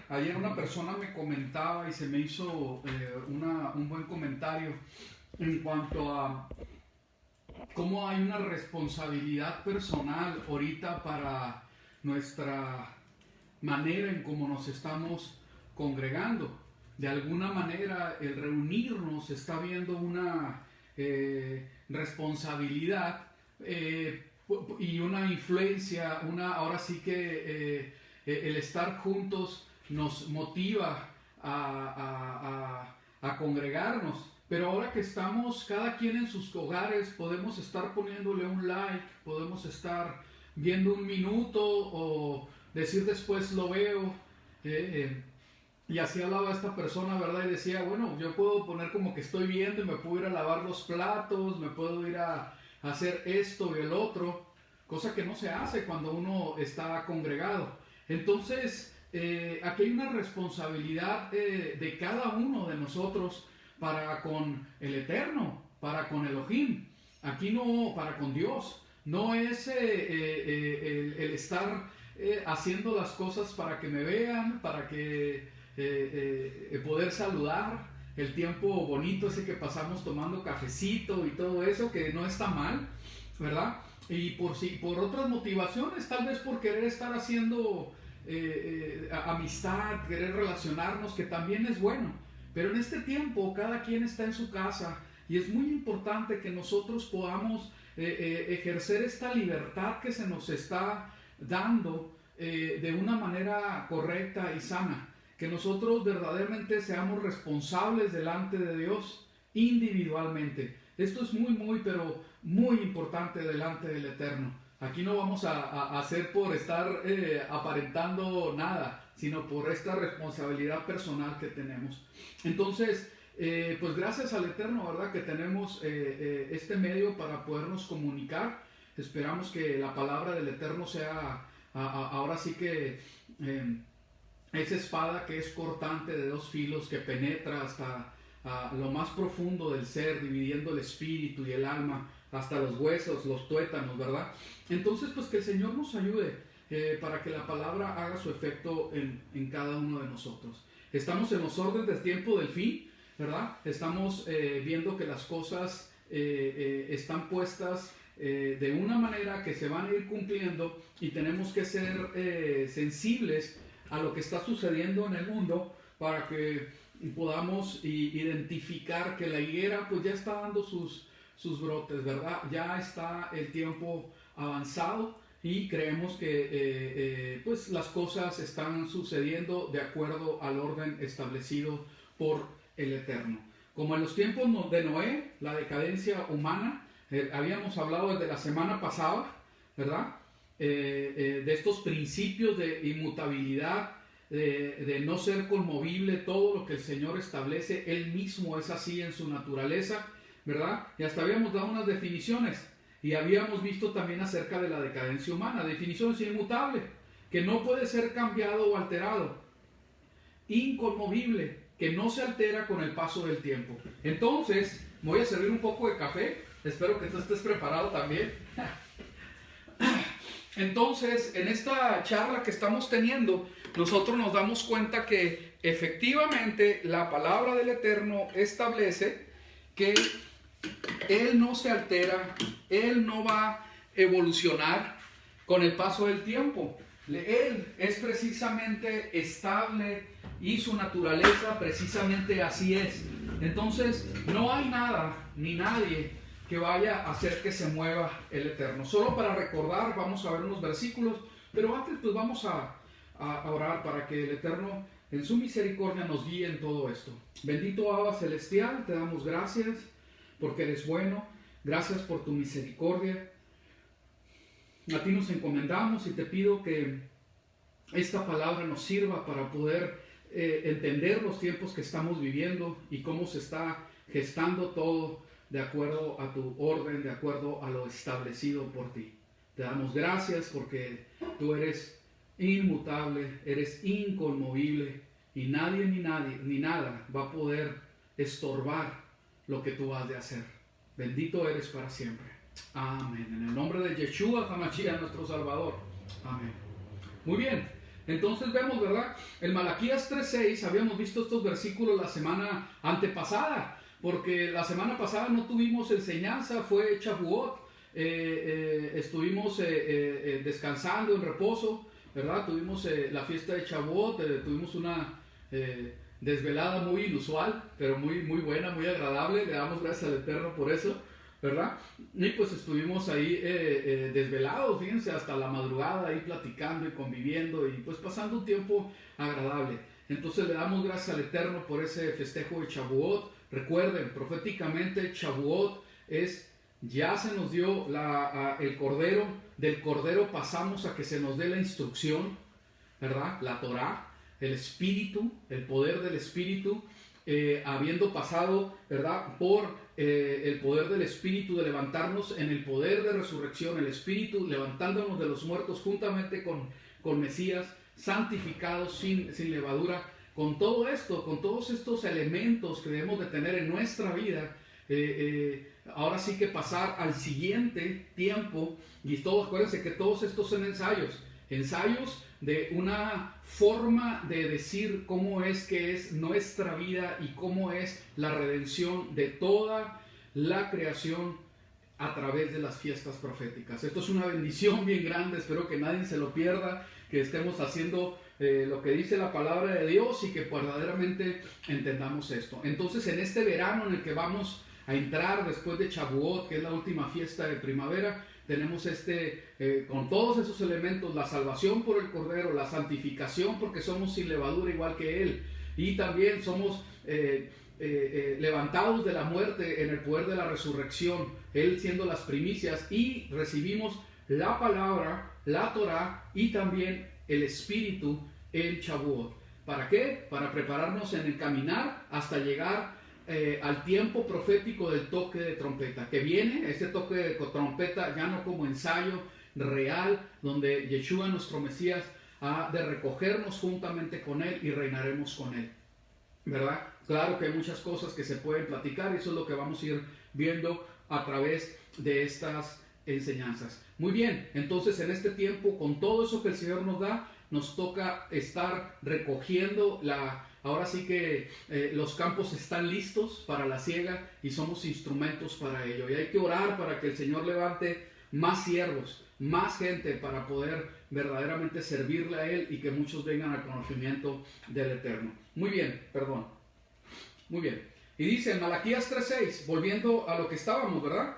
Ayer una persona me comentaba y se me hizo un buen comentario en cuanto a cómo hay una responsabilidad personal ahorita para nuestra manera en cómo nos estamos congregando. De alguna manera el reunirnos está viendo una responsabilidad y una influencia, ahora sí que el estar juntos nos motiva a congregarnos. Pero ahora que estamos cada quien en sus hogares, podemos estar poniéndole un like, podemos estar viendo un minuto o decir después lo veo. Y así hablaba esta persona, ¿verdad? Y decía, bueno, yo puedo poner como que estoy viendo y me puedo ir a lavar los platos, me puedo ir a hacer esto y el otro, cosa que no se hace cuando uno está congregado. Entonces, aquí hay una responsabilidad de cada uno de nosotros para con el Eterno, para con Elohim. Aquí no, para con Dios. No es el estar haciendo las cosas para que me vean, para que poder saludar, el tiempo bonito ese que pasamos tomando cafecito y todo eso, que no está mal, ¿verdad? Y por otras motivaciones, tal vez por querer estar haciendo amistad, querer relacionarnos, que también es bueno. Pero en este tiempo cada quien está en su casa y es muy importante que nosotros podamos ejercer esta libertad que se nos está dando de una manera correcta y sana. Que nosotros verdaderamente seamos responsables delante de Dios individualmente. Esto es pero muy importante delante del Eterno. Aquí no vamos a hacer por estar aparentando nada, sino por esta responsabilidad personal que tenemos. Entonces, pues gracias al Eterno, ¿verdad? Que tenemos este medio para podernos comunicar. Esperamos que la palabra del Eterno sea ahora sí que esa espada que es cortante de dos filos, que penetra hasta lo más profundo del ser, dividiendo el espíritu y el alma, hasta los huesos, los tuétanos, ¿verdad? Entonces, pues que el Señor nos ayude para que la palabra haga su efecto en cada uno de nosotros. Estamos en los órdenes del tiempo del fin, ¿verdad? Estamos viendo que las cosas están puestas de una manera que se van a ir cumpliendo y tenemos que ser sensibles a lo que está sucediendo en el mundo para que podamos identificar que la higuera pues ya está dando sus brotes, ¿verdad? Ya está el tiempo avanzado y creemos que pues las cosas están sucediendo de acuerdo al orden establecido por el Eterno. Como en los tiempos de Noé, la decadencia humana, habíamos hablado desde la semana pasada, ¿verdad? De estos principios de inmutabilidad, de no ser conmovible, todo lo que el Señor establece, Él mismo es así en su naturaleza, ¿verdad? Y hasta habíamos dado unas definiciones y habíamos visto también acerca de la decadencia humana, definiciones inmutables, que no puede ser cambiado o alterado, inconmovible, que no se altera con el paso del tiempo. Entonces, me voy a servir un poco de café, espero que tú estés preparado también. Entonces, en esta charla que estamos teniendo, nosotros nos damos cuenta que efectivamente la palabra del Eterno establece que Él no se altera, Él no va a evolucionar con el paso del tiempo. Él es precisamente estable y su naturaleza precisamente así es. Entonces, no hay nada ni nadie que vaya a hacer que se mueva el Eterno. Solo para recordar, vamos a ver unos versículos, pero antes pues vamos a orar para que el Eterno en su misericordia nos guíe en todo esto. Bendito Abba Celestial, te damos gracias porque eres bueno, gracias por tu misericordia. A ti nos encomendamos y te pido que esta palabra nos sirva para poder entender los tiempos que estamos viviendo y cómo se está gestando todo de acuerdo a tu orden, de acuerdo a lo establecido por ti. Te damos gracias porque tú eres inmutable, eres inconmovible y nadie ni nada va a poder estorbar lo que tú has de hacer. Bendito eres para siempre. Amén. En el nombre de Yeshua HaMashiach, nuestro Salvador. Amén. Muy bien. Entonces vemos, ¿verdad? En Malaquías 3:6 habíamos visto estos versículos la semana antepasada, porque la semana pasada no tuvimos enseñanza, fue Shavuot, estuvimos descansando en reposo, ¿verdad? Tuvimos la fiesta de Shavuot, tuvimos una desvelada muy inusual, pero muy, muy buena, muy agradable, le damos gracias al Eterno por eso, ¿verdad? Y pues estuvimos ahí desvelados, fíjense, hasta la madrugada ahí platicando y conviviendo y pues pasando un tiempo agradable. Entonces le damos gracias al Eterno por ese festejo de Shavuot. Recuerden, proféticamente Shavuot ya se nos dio el cordero, del cordero pasamos a que se nos dé la instrucción, ¿verdad? La Torá, el Espíritu, el poder del Espíritu, habiendo pasado, ¿verdad? Por el poder del Espíritu, de levantarnos en el poder de resurrección, el Espíritu levantándonos de los muertos juntamente con Mesías, santificados sin levadura, con todo esto, con todos estos elementos que debemos de tener en nuestra vida, ahora sí que pasar al siguiente tiempo, y todos, acuérdense que todos estos son ensayos de una forma de decir cómo es que es nuestra vida y cómo es la redención de toda la creación a través de las fiestas proféticas. Esto es una bendición bien grande, espero que nadie se lo pierda, que estemos haciendo lo que dice la palabra de Dios y que verdaderamente entendamos esto. Entonces, en este verano en el que vamos a entrar después de Shavuot, que es la última fiesta de primavera, tenemos con todos esos elementos, la salvación por el Cordero, la santificación porque somos sin levadura igual que Él, y también somos levantados de la muerte en el poder de la resurrección, Él siendo las primicias, y recibimos la palabra, la Torá y también el Espíritu en Shavuot. ¿Para qué? Para prepararnos en el caminar hasta llegar al tiempo profético del toque de trompeta, que viene, este toque de trompeta ya no como ensayo real, donde Yeshua, nuestro Mesías, ha de recogernos juntamente con Él y reinaremos con Él, ¿verdad? Claro que hay muchas cosas que se pueden platicar y eso es lo que vamos a ir viendo a través de estas enseñanzas. Muy bien, entonces en este tiempo, con todo eso que el Señor nos da, nos toca estar recogiendo ahora sí que los campos están listos para la siega y somos instrumentos para ello. Y hay que orar para que el Señor levante más siervos, más gente para poder verdaderamente servirle a Él y que muchos vengan al conocimiento del Eterno. Muy bien, perdón. Muy bien. Y dice en Malaquías 3:6, volviendo a lo que estábamos, ¿verdad?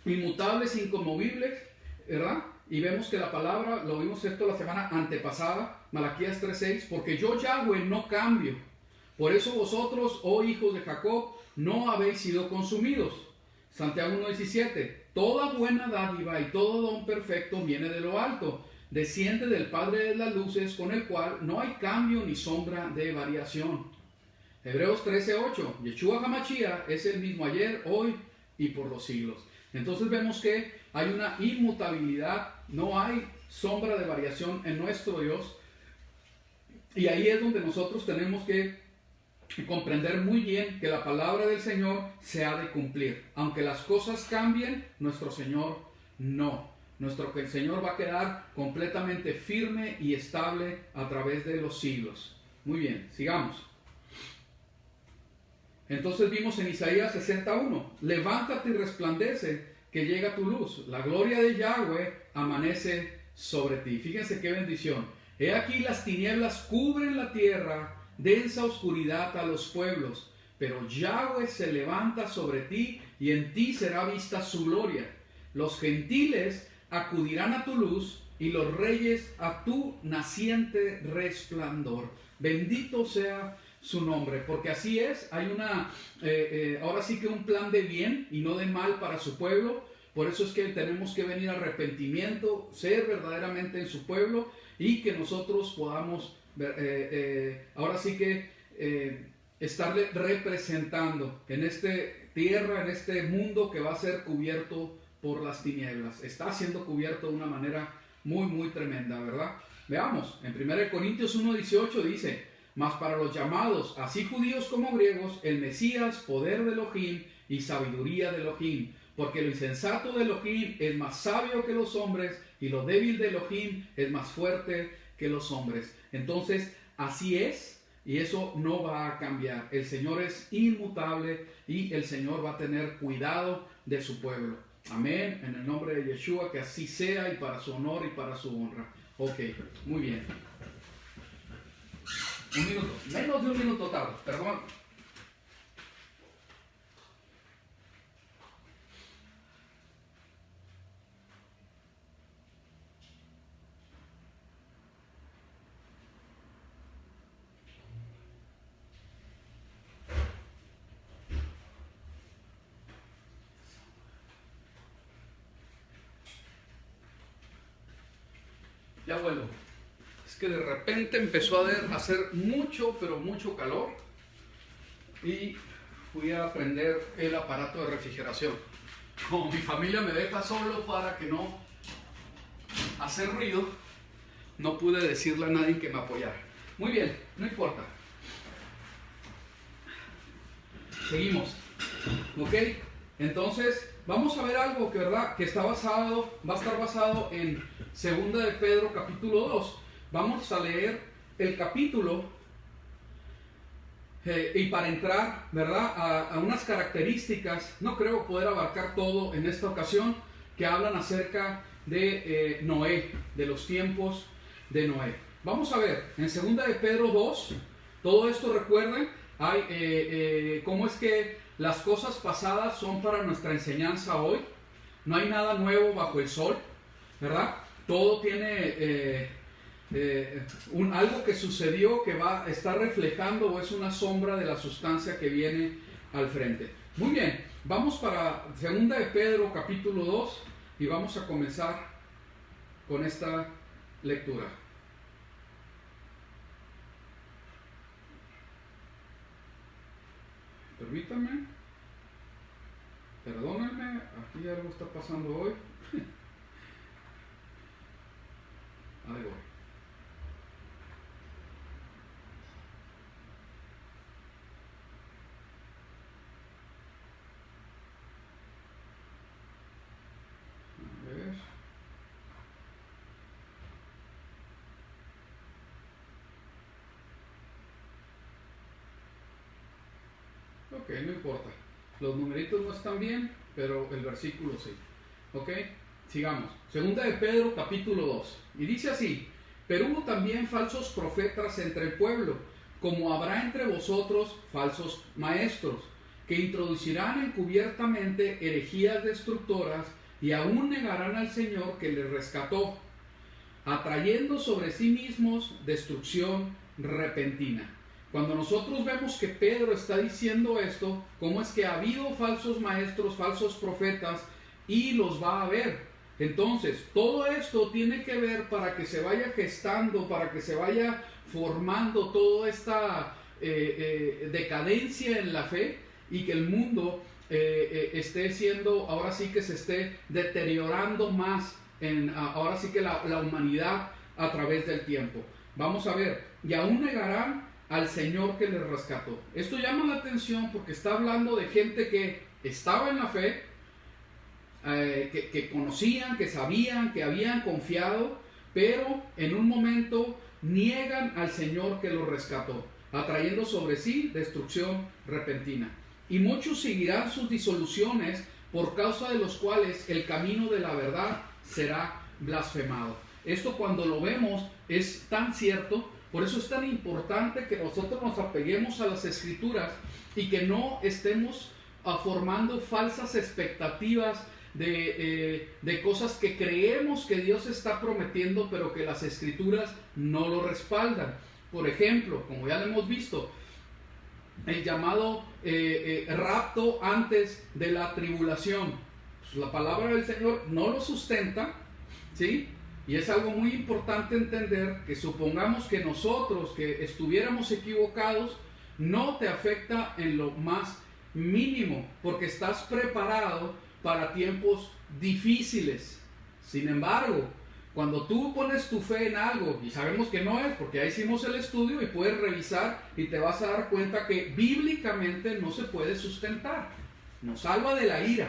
Inmutables, inconmovibles, ¿verdad? Y vemos que la palabra, lo vimos esto la semana antepasada, Malaquías 3:6, porque yo Yahweh no cambio. Por eso vosotros, oh hijos de Jacob, no habéis sido consumidos. Santiago 1:17, toda buena dádiva y todo don perfecto viene de lo alto, desciende del Padre de las luces, con el cual no hay cambio ni sombra de variación. Hebreos 13:8, Yeshua HaMashiach es el mismo ayer, hoy y por los siglos. Entonces vemos que hay una inmutabilidad, no hay sombra de variación en nuestro Dios. Y ahí es donde nosotros tenemos que comprender muy bien que la palabra del Señor se ha de cumplir. Aunque las cosas cambien, nuestro Señor no. El Señor va a quedar completamente firme y estable a través de los siglos. Muy bien, sigamos. Entonces vimos en Isaías 61, levántate y resplandece, que llega tu luz. La gloria de Yahweh amanece sobre ti. Fíjense qué bendición. He aquí las tinieblas cubren la tierra, densa oscuridad a los pueblos. Pero Yahweh se levanta sobre ti y en ti será vista su gloria. Los gentiles acudirán a tu luz y los reyes a tu naciente resplandor. Bendito sea su nombre, porque así es, hay ahora sí que un plan de bien y no de mal para su pueblo. Por eso es que tenemos que venir al arrepentimiento, ser verdaderamente en su pueblo y que nosotros podamos ahora sí que estarle representando en esta tierra, en este mundo que va a ser cubierto por las tinieblas. Está siendo cubierto de una manera muy, muy tremenda, ¿verdad? Veamos, en 1 Corintios 1:18 dice, mas para los llamados, así judíos como griegos, el Mesías, poder de Elohim y sabiduría de Elohim, porque lo insensato de Elohim es más sabio que los hombres, y lo débil de Elohim es más fuerte que los hombres. Entonces, así es, y eso no va a cambiar. El Señor es inmutable y el Señor va a tener cuidado de su pueblo. Amén, en el nombre de Yeshua, que así sea y para su honor y para su honra. Ok, muy bien. Un minuto, menos de un minuto tarde, perdón. Ya vuelvo. Es que de repente empezó a hacer mucho, pero mucho calor. Y fui a prender el aparato de refrigeración. Como mi familia me deja solo para que no hacer ruido, no pude decirle a nadie que me apoyara. Muy bien, no importa. Seguimos. ¿Ok? Entonces, vamos a ver algo que, ¿verdad?, que va a estar basado en 2 de Pedro capítulo 2. Vamos a leer el capítulo y para entrar, ¿verdad?, a unas características, no creo poder abarcar todo en esta ocasión, que hablan acerca de Noé, de los tiempos de Noé. Vamos a ver, en 2 de Pedro 2, todo esto recuerden, hay cómo es que las cosas pasadas son para nuestra enseñanza hoy. No hay nada nuevo bajo el sol, ¿verdad? Todo tiene algo que sucedió que va a estar reflejando o es una sombra de la sustancia que viene al frente. Muy bien, vamos para 2 de Pedro capítulo 2 y vamos a comenzar con esta lectura. Permítanme, perdónenme, aquí algo está pasando hoy. Ahí voy. A ver. Ok, no importa. Los numeritos no están bien, pero el versículo sí. Ok, sigamos. 2 de Pedro capítulo 2. Y dice así: pero hubo también falsos profetas entre el pueblo, como habrá entre vosotros falsos maestros, que introducirán encubiertamente herejías destructoras y aún negarán al Señor que les rescató, atrayendo sobre sí mismos destrucción repentina. Cuando nosotros vemos que Pedro está diciendo esto, ¿cómo es que ha habido falsos maestros, falsos profetas y los va a haber? Entonces, todo esto tiene que ver para que se vaya gestando, para que se vaya formando toda esta decadencia en la fe y que el mundo esté siendo, ahora sí que se esté deteriorando más, ahora sí que la humanidad a través del tiempo. Vamos a ver, y aún negarán al Señor que les rescató. Esto llama la atención porque está hablando de gente que estaba en la fe, que conocían, que sabían, que habían confiado, pero en un momento niegan al Señor que los rescató, atrayendo sobre sí destrucción repentina. Y muchos seguirán sus disoluciones, por causa de los cuales el camino de la verdad será blasfemado. Esto, cuando lo vemos, es tan cierto. Por eso es tan importante que nosotros nos apeguemos a las Escrituras y que no estemos formando falsas expectativas de cosas que creemos que Dios está prometiendo, pero que las Escrituras no lo respaldan. Por ejemplo, como ya lo hemos visto, el llamado rapto antes de la tribulación. Pues la palabra del Señor no lo sustenta, ¿sí? Y es algo muy importante entender que supongamos que nosotros que estuviéramos equivocados, no te afecta en lo más mínimo, porque estás preparado para tiempos difíciles. Sin embargo, cuando tú pones tu fe en algo, y sabemos que no es, porque ya hicimos el estudio y puedes revisar y te vas a dar cuenta que bíblicamente no se puede sustentar. Nos salva de la ira,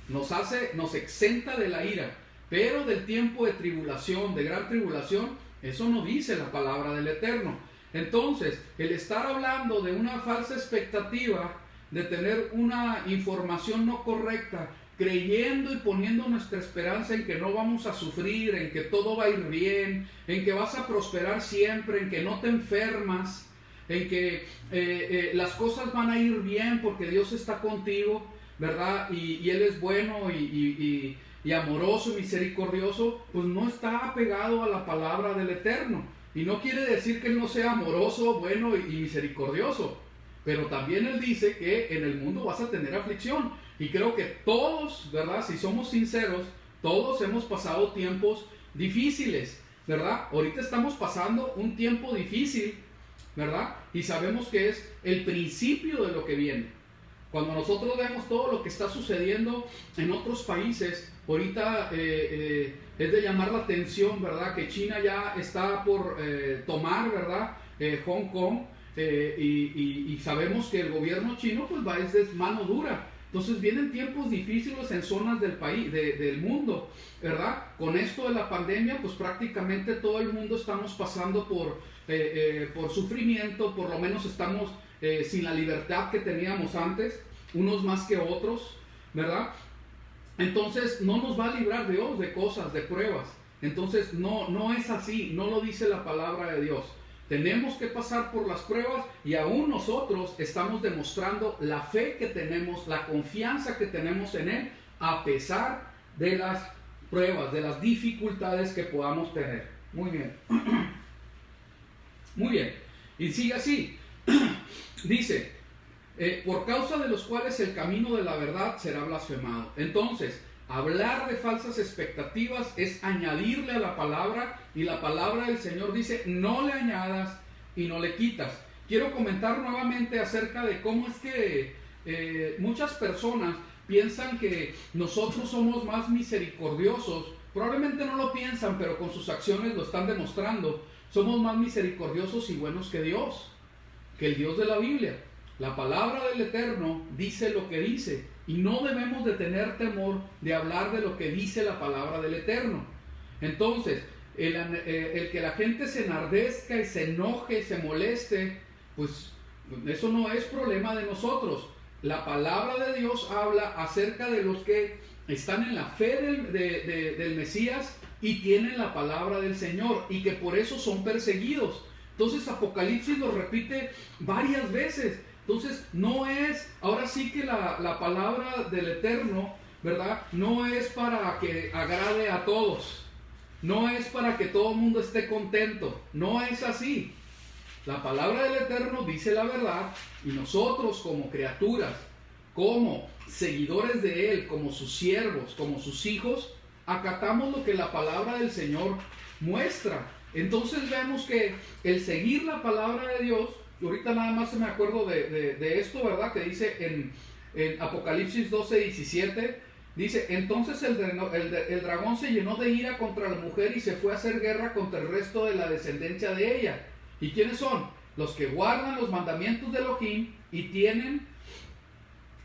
nos exenta de la ira, pero del tiempo de tribulación, de gran tribulación, Eso no dice la palabra del Eterno. Entonces, el estar hablando de una falsa expectativa, de tener una información no correcta, creyendo y poniendo nuestra esperanza en que no vamos a sufrir, en que todo va a ir bien, en que vas a prosperar siempre, en que no te enfermas, en que las cosas van a ir bien porque Dios está contigo, ¿verdad? Y Él es bueno y amoroso y misericordioso, pues no está apegado a la palabra del Eterno. Y no quiere decir que Él no sea amoroso, bueno y misericordioso, pero también Él dice que en el mundo vas a tener aflicción. Y creo que todos, ¿verdad? Si somos sinceros, todos hemos pasado tiempos difíciles, ¿verdad? Ahorita estamos pasando un tiempo difícil, ¿verdad? Y sabemos que es el principio de lo que viene. Cuando nosotros vemos todo lo que está sucediendo en otros países, ahorita es de llamar la atención, ¿verdad? Que China ya está por tomar, ¿verdad? Hong Kong, y sabemos que el gobierno chino pues es mano dura. Entonces vienen tiempos difíciles en zonas del país, del mundo, ¿verdad? Con esto de la pandemia, pues prácticamente todo el mundo estamos pasando por sufrimiento, por lo menos estamos sin la libertad que teníamos antes, unos más que otros, ¿verdad? Entonces no nos va a librar Dios de cosas, de pruebas. Entonces no es así, no lo dice la palabra de Dios. Tenemos que pasar por las pruebas y aún nosotros estamos demostrando la fe que tenemos, la confianza que tenemos en Él, a pesar de las pruebas, de las dificultades que podamos tener. Muy bien. Muy bien. Y sigue así. Dice, por causa de los cuales el camino de la verdad será blasfemado. Entonces, hablar de falsas expectativas es añadirle a la palabra, y la palabra del Señor dice, no le añadas y no le quitas. Quiero comentar nuevamente acerca de cómo es que muchas personas piensan que nosotros somos más misericordiosos. Probablemente no lo piensan, pero con sus acciones lo están demostrando. Somos más misericordiosos y buenos que Dios, que el Dios de la Biblia. La palabra del Eterno dice lo que dice, y no debemos de tener temor de hablar de lo que dice la palabra del Eterno. Entonces, el que la gente se enardezca y se enoje, se moleste, pues eso no es problema de nosotros. La palabra de Dios habla acerca de los que están en la fe del Mesías y tienen la palabra del Señor, y que por eso son perseguidos. Entonces Apocalipsis lo repite varias veces. Entonces no es, ahora sí que la palabra del Eterno, ¿verdad? No es para que agrade a todos. No es para que todo el mundo esté contento. No es así. La palabra del Eterno dice la verdad, y nosotros como criaturas, como seguidores de Él, como sus siervos, como sus hijos, acatamos lo que la palabra del Señor muestra. Entonces vemos que el seguir la palabra de Dios, y ahorita nada más se me acuerdo de esto, ¿verdad? Que dice en Apocalipsis 12:17, dice, entonces el dragón se llenó de ira contra la mujer y se fue a hacer guerra contra el resto de la descendencia de ella. ¿Y quiénes son? Los que guardan los mandamientos de Elohim y tienen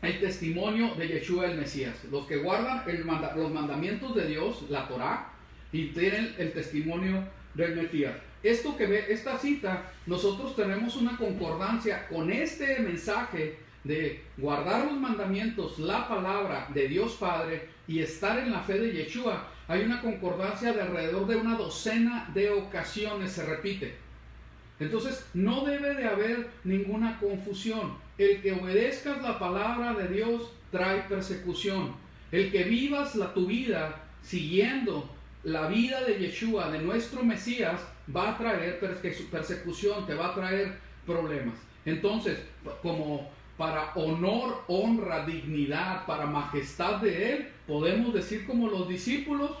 el testimonio de Yeshua el Mesías. Los que guardan los mandamientos de Dios, la Torah, y tienen el testimonio del Mesías. Esta cita, nosotros tenemos una concordancia con este mensaje de guardar los mandamientos, la palabra de Dios Padre y estar en la fe de Yeshua. Hay una concordancia de alrededor de una docena de ocasiones, se repite. Entonces no debe de haber ninguna confusión. El que obedezcas la palabra de Dios trae persecución. El que vivas tu vida siguiendo la vida de Yeshua, de nuestro Mesías, va a traer persecución, te va a traer problemas. Entonces, como para honor, honra, dignidad, para majestad de Él, podemos decir como los discípulos,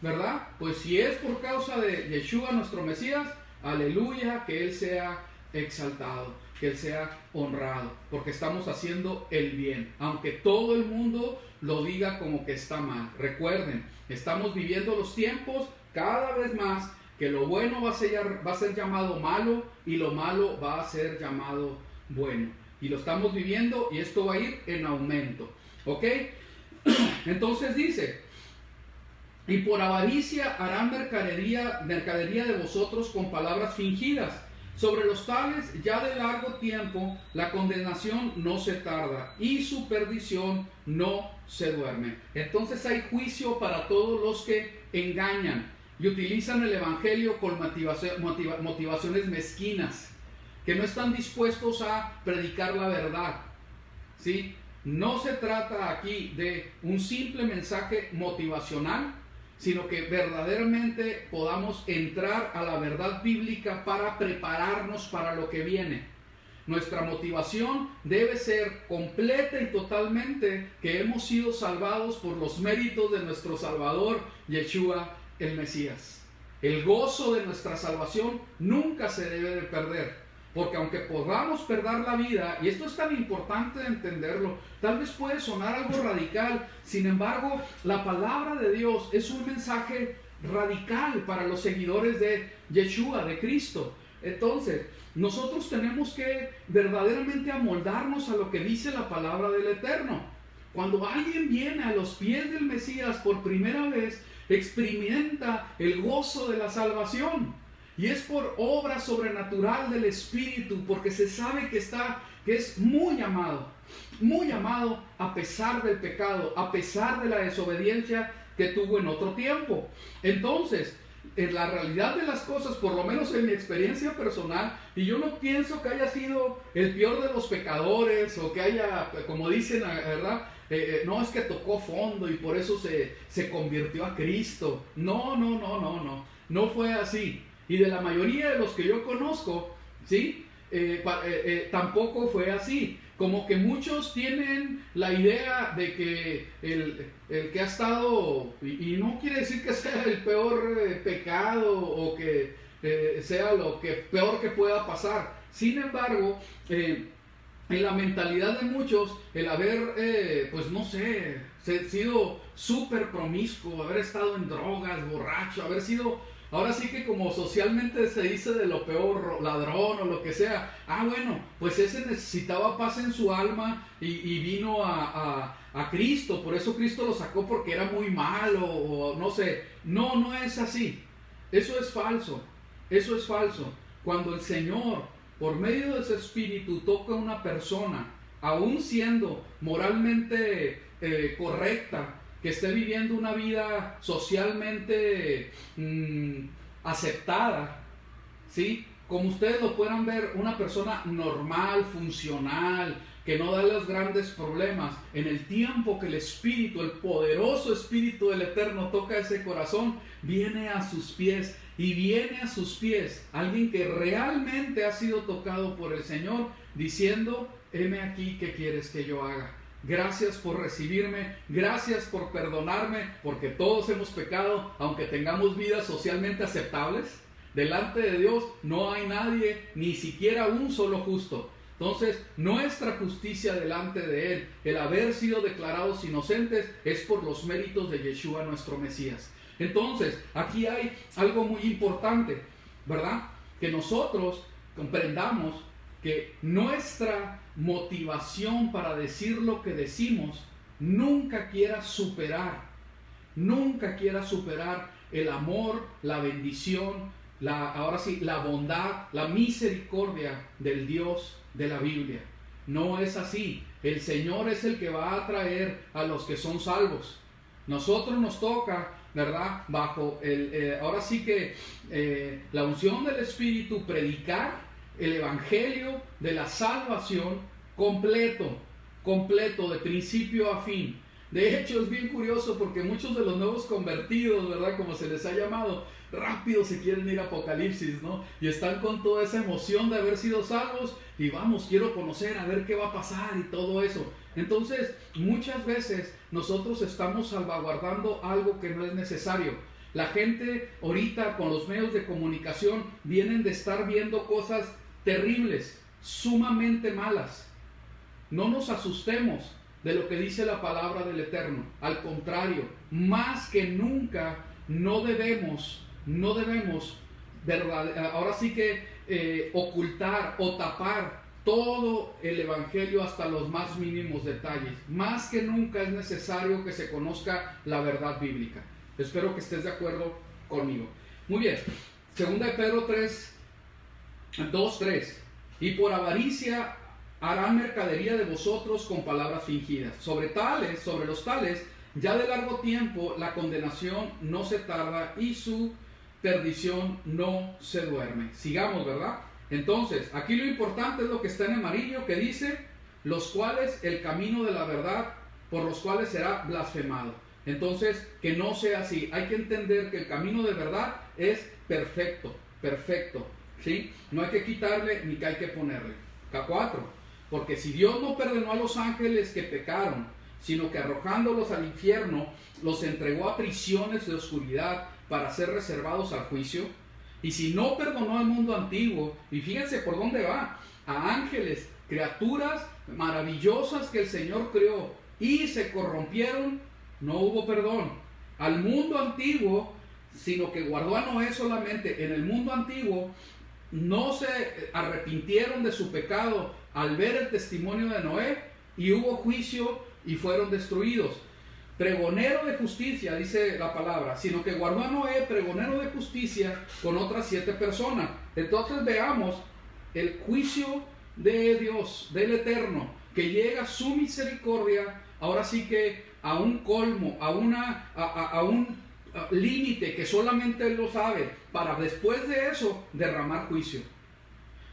¿verdad? Pues si es por causa de Yeshua, nuestro Mesías, aleluya, que Él sea exaltado, que Él sea honrado, porque estamos haciendo el bien, aunque todo el mundo lo diga como que está mal. Recuerden, estamos viviendo los tiempos cada vez más que lo bueno va a ser llamado malo y lo malo va a ser llamado bueno. Y lo estamos viviendo y esto va a ir en aumento. ¿Ok? Entonces dice, y por avaricia harán mercadería de vosotros con palabras fingidas. Sobre los tales, ya de largo tiempo, la condenación no se tarda y su perdición no se duerme. Entonces hay juicio para todos los que engañan y utilizan el evangelio con motivaciones mezquinas, que no están dispuestos a predicar la verdad, ¿sí? No se trata aquí de un simple mensaje motivacional, sino que verdaderamente podamos entrar a la verdad bíblica para prepararnos para lo que viene. Nuestra motivación debe ser completa y totalmente que hemos sido salvados por los méritos de nuestro Salvador, Yeshua el Mesías. El gozo de nuestra salvación nunca se debe de perder. Porque aunque podamos perder la vida, y esto es tan importante de entenderlo, tal vez puede sonar algo radical, sin embargo, la palabra de Dios es un mensaje radical para los seguidores de Yeshua, de Cristo. Entonces, nosotros tenemos que verdaderamente amoldarnos a lo que dice la palabra del Eterno. Cuando alguien viene a los pies del Mesías por primera vez, experimenta el gozo de la salvación. Y es por obra sobrenatural del Espíritu, porque se sabe que es muy amado a pesar del pecado, a pesar de la desobediencia que tuvo en otro tiempo. Entonces, en la realidad de las cosas, por lo menos en mi experiencia personal, y yo no pienso que haya sido el peor de los pecadores, o que haya, como dicen, ¿verdad? No es que tocó fondo y por eso se convirtió a Cristo. No fue así. Y de la mayoría de los que yo conozco, ¿sí? Tampoco fue así. Como que muchos tienen la idea de que el que ha estado, y no quiere decir que sea el peor pecado o que sea lo peor que pueda pasar. Sin embargo, en la mentalidad de muchos, el haber, sido súper promiscuo, haber estado en drogas, borracho, haber sido... Ahora sí que como socialmente se dice de lo peor, ladrón o lo que sea. Bueno, pues ese necesitaba paz en su alma y vino a Cristo. Por eso Cristo lo sacó porque era muy malo o no sé. No es así. Eso es falso. Eso es falso. Cuando el Señor, por medio de su Espíritu, toca a una persona, aún siendo moralmente correcta, que esté viviendo una vida socialmente aceptada, ¿sí? Como ustedes lo puedan ver, una persona normal, funcional, que no da los grandes problemas, en el tiempo que el Espíritu, el poderoso Espíritu del Eterno toca ese corazón, viene a sus pies, y viene a sus pies alguien que realmente ha sido tocado por el Señor, diciendo, heme aquí, ¿qué quieres que yo haga? Gracias por recibirme, gracias por perdonarme, porque todos hemos pecado, aunque tengamos vidas socialmente aceptables. Delante de Dios no hay nadie, ni siquiera un solo justo. Entonces, nuestra justicia delante de Él, el haber sido declarados inocentes, es por los méritos de Yeshua, nuestro Mesías. Entonces, aquí hay algo muy importante, ¿verdad? Que nosotros comprendamos que nuestra motivación para decir lo que decimos nunca quiera superar el amor, la bendición, la bondad, la misericordia del Dios de la Biblia. No es así. El Señor es el que va a traer a los que son salvos. Nosotros nos toca, ¿verdad? Bajo la unción del Espíritu, predicar el evangelio de la salvación completo, de principio a fin. De hecho, es bien curioso porque muchos de los nuevos convertidos, ¿verdad? Como se les ha llamado, rápido se quieren ir a Apocalipsis, ¿no? Y están con toda esa emoción de haber sido salvos y vamos, quiero conocer, a ver qué va a pasar y todo eso. Entonces, muchas veces nosotros estamos salvaguardando algo que no es necesario. La gente ahorita con los medios de comunicación vienen de estar viendo cosas terribles, sumamente malas. No nos asustemos de lo que dice la palabra del Eterno. Al contrario, más que nunca no debemos, ¿verdad? Ahora sí que ocultar o tapar todo el evangelio hasta los más mínimos detalles. Más que nunca es necesario que se conozca la verdad bíblica. Espero que estés de acuerdo conmigo. Muy bien, segunda de Pedro 2:3. Y por avaricia harán mercadería de vosotros con palabras fingidas. Sobre los tales, ya de largo tiempo la condenación no se tarda y su perdición no se duerme. Sigamos, ¿verdad? Entonces, aquí lo importante es lo que está en amarillo, que dice, los cuales el camino de la verdad, por los cuales será blasfemado. Entonces, que no sea así. Hay que entender que el camino de verdad es perfecto, ¿sí? No hay que quitarle ni que hay que ponerle. K4. Porque si Dios no perdonó a los ángeles que pecaron, sino que arrojándolos al infierno, los entregó a prisiones de oscuridad para ser reservados al juicio, y si no perdonó al mundo antiguo, y fíjense por dónde va, a ángeles, criaturas maravillosas que el Señor creó, y se corrompieron, no hubo perdón. Al mundo antiguo, sino que guardó a Noé solamente en el mundo antiguo, no se arrepintieron de su pecado al ver el testimonio de Noé, y hubo juicio y fueron destruidos. Pregonero de justicia, dice la palabra, sino que guardó a Noé, pregonero de justicia, con otras 7 personas. Entonces veamos el juicio de Dios, del Eterno, que llega su misericordia, ahora sí que a un colmo, a un límite que solamente Él lo sabe, para después de eso derramar juicio.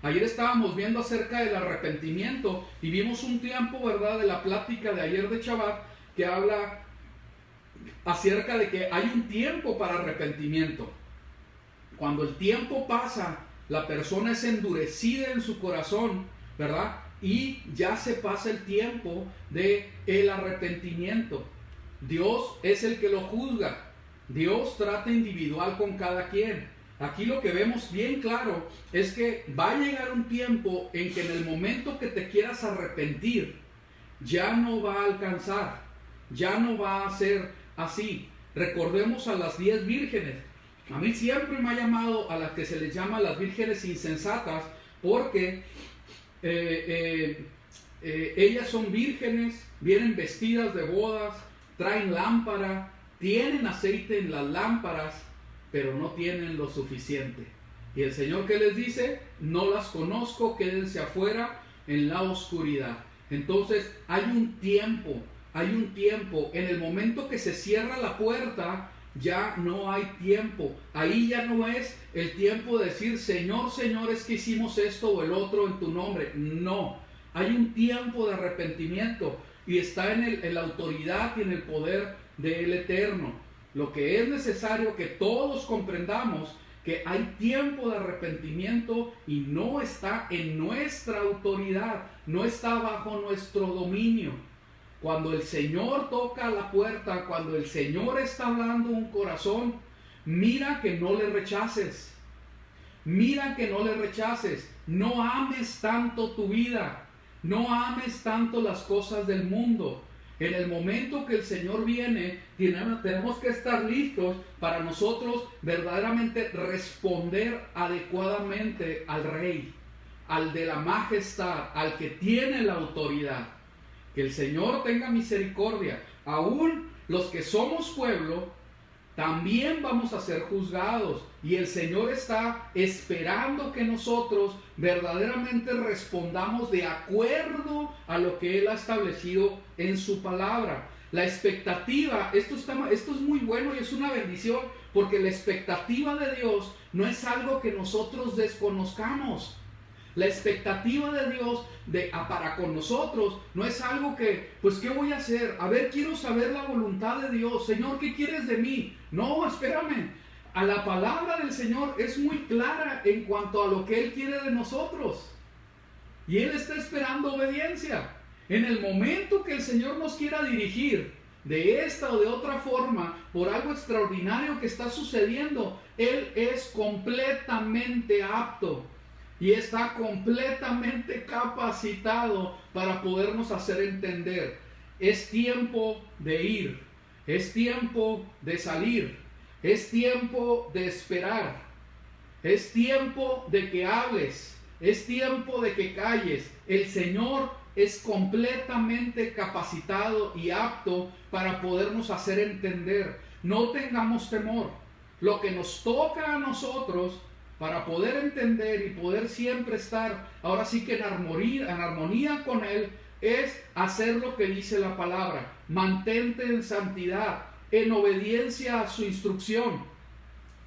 Ayer estábamos viendo acerca del arrepentimiento y vimos un tiempo, ¿verdad?, de la plática de ayer de Shabbat, que habla acerca de que hay un tiempo para arrepentimiento. Cuando el tiempo pasa, la persona es endurecida en su corazón, ¿verdad? Y ya se pasa el tiempo de el arrepentimiento. Dios es el que lo juzga. Dios trata individual con cada quien. Aquí lo que vemos bien claro es que va a llegar un tiempo en que en el momento que te quieras arrepentir, ya no va a alcanzar, ya no va a ser así. Recordemos a las 10 vírgenes. A mí siempre me ha llamado a las que se les llama las vírgenes insensatas, porque ellas son vírgenes, vienen vestidas de bodas, traen lámpara, tienen aceite en las lámparas, pero no tienen lo suficiente. Y el Señor, ¿qué les dice? No las conozco, quédense afuera en la oscuridad. Entonces hay un tiempo, en el momento que se cierra la puerta, ya no hay tiempo. Ahí ya no es el tiempo de decir, Señor, Señor, es que hicimos esto o el otro en tu nombre. No, hay un tiempo de arrepentimiento y está en la autoridad y en el poder del Eterno. Lo que es necesario que todos comprendamos, que hay tiempo de arrepentimiento y no está en nuestra autoridad, no está bajo nuestro dominio. Cuando el Señor toca la puerta, cuando el Señor está hablando un corazón, mira que no le rechaces. Mira que no le rechaces. No ames tanto tu vida. No ames tanto las cosas del mundo. En el momento que el Señor viene, tenemos que estar listos para nosotros verdaderamente responder adecuadamente al Rey, al de la majestad, al que tiene la autoridad. Que el Señor tenga misericordia. Aún los que somos pueblo, también vamos a ser juzgados. Y el Señor está esperando que nosotros verdaderamente respondamos de acuerdo a lo que Él ha establecido en su palabra. La expectativa, esto es muy bueno y es una bendición, porque la expectativa de Dios no es algo que nosotros desconozcamos. La expectativa de Dios para con nosotros no es algo que, pues, ¿qué voy a hacer? A ver, quiero saber la voluntad de Dios. Señor, ¿qué quieres de mí? No, espérame. A la palabra del Señor es muy clara en cuanto a lo que Él quiere de nosotros. Y Él está esperando obediencia. En el momento que el Señor nos quiera dirigir de esta o de otra forma, por algo extraordinario que está sucediendo, Él es completamente apto y está completamente capacitado para podernos hacer entender. Es tiempo de ir, es tiempo de salir, es tiempo de esperar, es tiempo de que hables, es tiempo de que calles. El Señor es completamente capacitado y apto para podernos hacer entender. no tengamos temor. Lo que nos toca a nosotros para poder entender y poder siempre estar ahora sí que en armonía con Él, es hacer lo que dice la palabra. Mantente en santidad, en obediencia a su instrucción,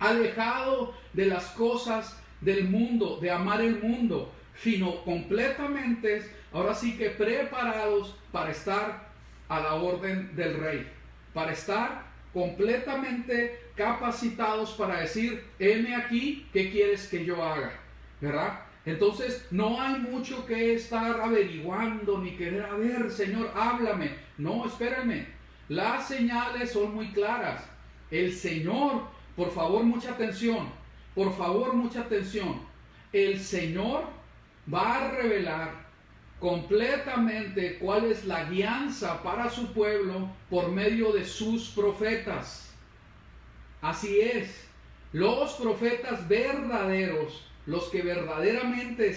alejado de las cosas del mundo, de amar el mundo, sino completamente, ahora sí que preparados para estar a la orden del Rey, para estar completamente capacitados para decir, heme aquí, ¿qué quieres que yo haga? ¿Verdad? Entonces no hay mucho que estar averiguando ni querer, a ver, Señor, háblame. No, espérenme, las señales son muy claras. El Señor, por favor, mucha atención, por favor, mucha atención. El Señor va a revelar completamente cuál es la guianza para su pueblo por medio de sus profetas. Así es, los profetas verdaderos, los que verdaderamente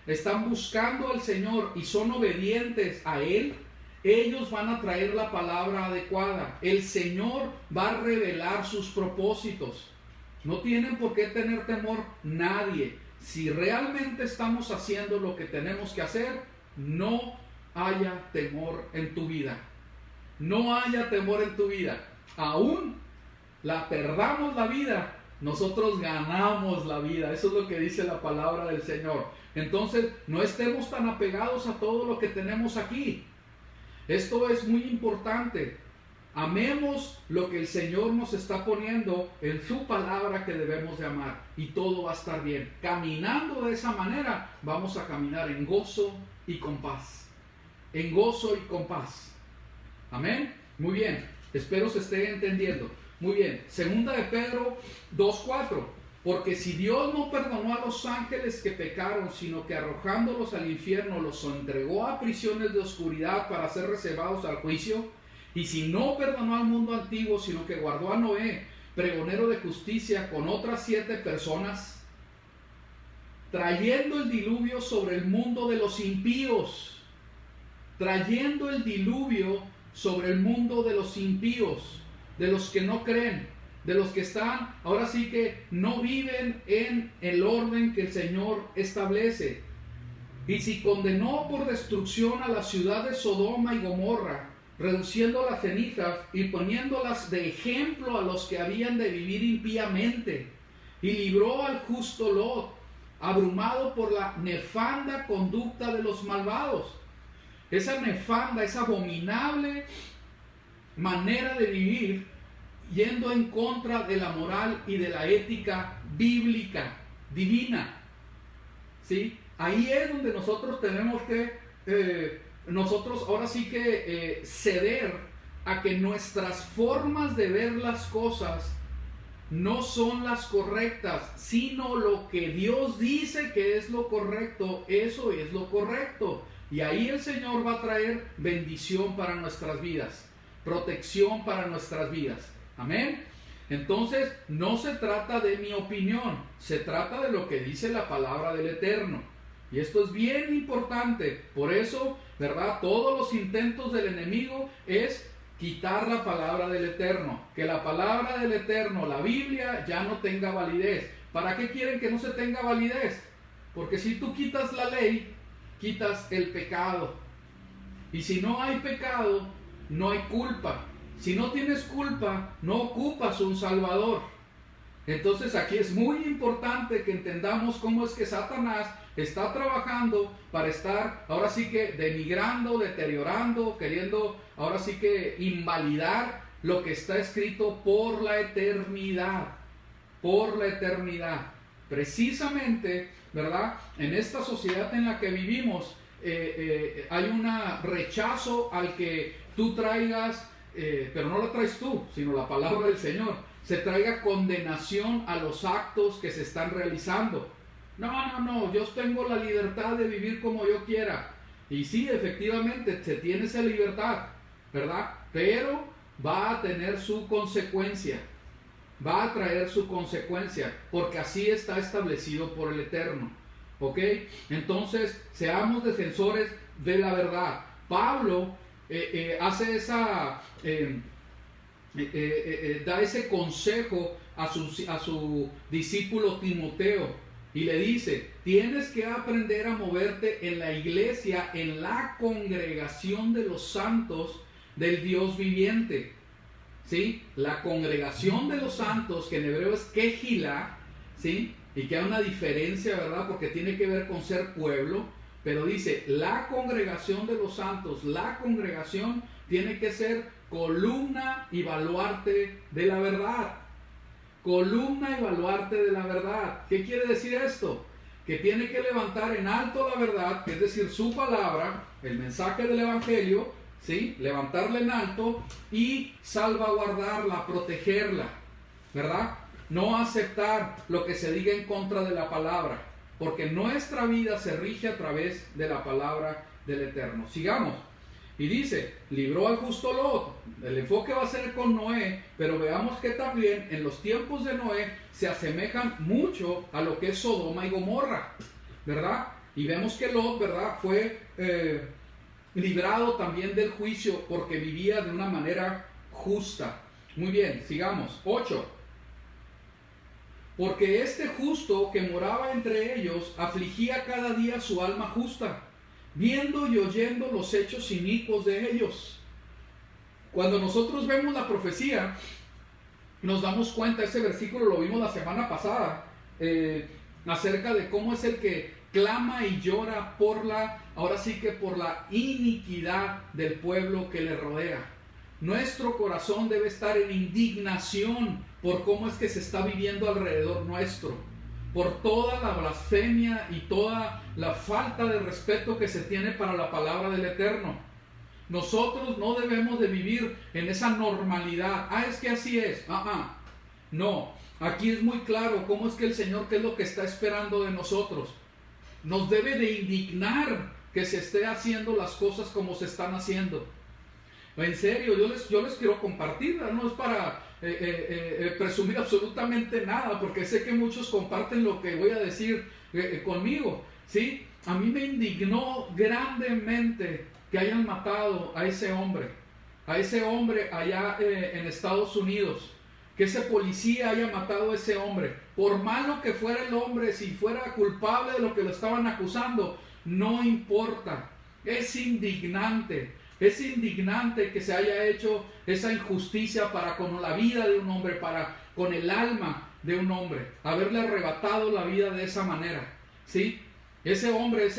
están buscando al Señor y son obedientes a Él, ellos van a traer la palabra adecuada. El Señor va a revelar sus propósitos. No tienen por qué tener temor nadie. Si realmente estamos haciendo lo que tenemos que hacer, no haya temor en tu vida. No haya temor en tu vida. Aún perdamos la vida, nosotros ganamos la vida. Eso es lo que dice la palabra del Señor. Entonces, no estemos tan apegados a todo lo que tenemos aquí. Esto es muy importante. Amemos lo que el Señor nos está poniendo en su palabra que debemos de amar, y todo va a estar bien. Caminando de esa manera, vamos a caminar en gozo y con paz. En gozo y con paz. Amén. Muy bien. Espero se esté entendiendo. Muy bien. Segunda de Pedro 2:4. Porque si Dios no perdonó a los ángeles que pecaron, sino que arrojándolos al infierno los entregó a prisiones de oscuridad para ser reservados al juicio, y si no perdonó al mundo antiguo, sino que guardó a Noé, pregonero de justicia, con otras 7 personas, trayendo el diluvio sobre el mundo de los impíos, trayendo el diluvio sobre el mundo de los impíos, de los que no creen, de los que están, ahora sí que no viven en el orden que el Señor establece. Y si condenó por destrucción a la ciudad de Sodoma y Gomorra, reduciendo las cenizas y poniéndolas de ejemplo a los que habían de vivir impíamente, y libró al justo Lot, abrumado por la nefanda conducta de los malvados. Esa nefanda, esa abominable manera de vivir, yendo en contra de la moral y de la ética bíblica, divina. ¿Sí? Ahí es donde nosotros tenemos que, nosotros ahora sí que ceder a que nuestras formas de ver las cosas no son las correctas, sino lo que Dios dice que es lo correcto, eso es lo correcto. Y ahí el Señor va a traer bendición para nuestras vidas, protección para nuestras vidas. Amén. Entonces, no se trata de mi opinión, se trata de lo que dice la palabra del Eterno. Y esto es bien importante. Por eso, ¿verdad? Todos los intentos del enemigo es quitar la palabra del Eterno. Que la palabra del Eterno, la Biblia, ya no tenga validez. ¿Para qué quieren que no se tenga validez? Porque si tú quitas la ley, quitas el pecado. Y si no hay pecado, no hay culpa. Si no tienes culpa, no ocupas un Salvador. Entonces aquí es muy importante que entendamos cómo es que Satanás está trabajando para estar ahora sí que denigrando, deteriorando, queriendo ahora sí que invalidar lo que está escrito por la eternidad. Por la eternidad. Precisamente, ¿verdad? En esta sociedad en la que vivimos hay un rechazo al que tú traigas, pero no lo traes tú, sino la palabra del Señor, se traiga condenación a los actos que se están realizando. No, yo tengo la libertad de vivir como yo quiera. Y sí, efectivamente, se tiene esa libertad, ¿verdad? Pero va a tener su consecuencia. Va a traer su consecuencia, porque así está establecido por el Eterno. ¿Ok? Entonces, seamos defensores de la verdad. Pablo hace da ese consejo a su discípulo Timoteo y le dice: tienes que aprender a moverte en la iglesia, en la congregación de los santos del Dios viviente. ¿Sí? La congregación de los santos, que en hebreo es Kehila, ¿sí? Y que hay una diferencia, ¿verdad? Porque tiene que ver con ser pueblo, pero dice, la congregación de los santos, la congregación tiene que ser columna y baluarte de la verdad. Columna y baluarte de la verdad. ¿Qué quiere decir esto? Que tiene que levantar en alto la verdad, es decir, su palabra, el mensaje del evangelio, ¿sí? Levantarla en alto y salvaguardarla, protegerla, ¿verdad? No aceptar lo que se diga en contra de la palabra, porque nuestra vida se rige a través de la palabra del Eterno. Sigamos. Y dice, libró al justo Lot. El enfoque va a ser con Noé, pero veamos que también en los tiempos de Noé se asemejan mucho a lo que es Sodoma y Gomorra, ¿verdad? Y vemos que Lot, ¿verdad?, fue librado también del juicio porque vivía de una manera justa. Muy bien, sigamos. 8. Porque este justo que moraba entre ellos afligía cada día su alma justa, viendo y oyendo los hechos inicuos de ellos. Cuando nosotros vemos la profecía, nos damos cuenta, ese versículo lo vimos la semana pasada, acerca de cómo es el que clama y llora ahora sí que por la iniquidad del pueblo que le rodea. Nuestro corazón debe estar en indignación por cómo es que se está viviendo alrededor nuestro, por toda la blasfemia y toda la falta de respeto que se tiene para la palabra del Eterno. Nosotros no debemos de vivir en esa normalidad. Es que así es. No, aquí es muy claro cómo es que el Señor, qué es lo que está esperando de nosotros. Nos debe de indignar que se esté haciendo las cosas como se están haciendo. En serio, yo les quiero compartir, no es para presumir absolutamente nada, porque sé que muchos comparten lo que voy a decir conmigo, ¿sí? A mí me indignó grandemente que hayan matado a ese hombre allá en Estados Unidos, que ese policía haya matado a ese hombre. Por malo que fuera el hombre, si fuera culpable de lo que lo estaban acusando, no importa. Es indignante que se haya hecho esa injusticia para con la vida de un hombre, con el alma de un hombre, haberle arrebatado la vida de esa manera, ¿sí? Ese hombre,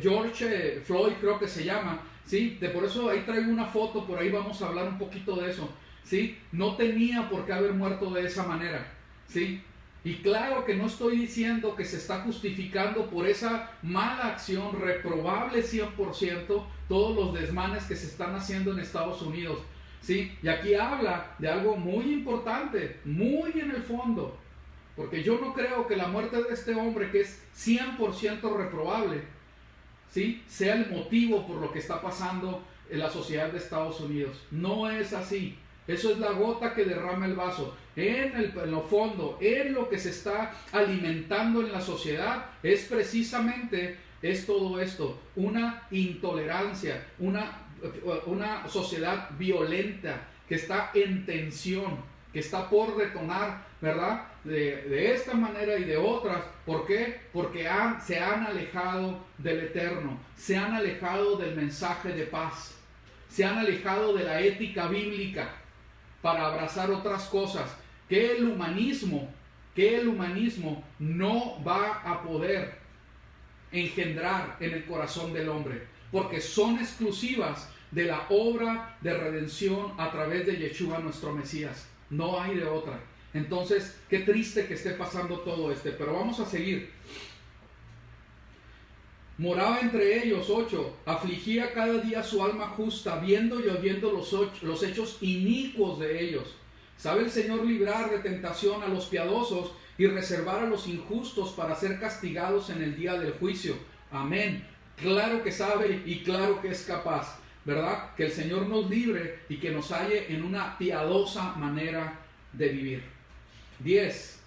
George Floyd creo que se llama, ¿sí? Por eso ahí traigo una foto, por ahí vamos a hablar un poquito de eso, ¿sí? No tenía por qué haber muerto de esa manera, ¿sí? Y claro que no estoy diciendo que se está justificando por esa mala acción, reprobable 100%, todos los desmanes que se están haciendo en Estados Unidos, ¿sí? Y aquí habla de algo muy importante, muy en el fondo, porque yo no creo que la muerte de este hombre, que es 100% reprobable, ¿sí?, sea el motivo por lo que está pasando en la sociedad de Estados Unidos. No es así. Eso es la gota que derrama el vaso. En lo fondo, en lo que se está alimentando en la sociedad, es precisamente todo esto, una intolerancia, una sociedad violenta que está en tensión, que está por detonar, ¿verdad? De esta manera y de otras. ¿Por qué? Porque se han alejado del Eterno, se han alejado del mensaje de paz, se han alejado de la ética bíblica para abrazar otras cosas que el humanismo no va a poder engendrar en el corazón del hombre, porque son exclusivas de la obra de redención a través de Yeshua nuestro Mesías. No hay de otra. Entonces, qué triste que esté pasando todo pero vamos a seguir. Moraba entre ellos, 8, afligía cada día su alma justa, viendo y oyendo los hechos inicuos de ellos. ¿Sabe el Señor librar de tentación a los piadosos y reservar a los injustos para ser castigados en el día del juicio? Amén. Claro que sabe y claro que es capaz, ¿verdad? Que el Señor nos libre y que nos halle en una piadosa manera de vivir. 10.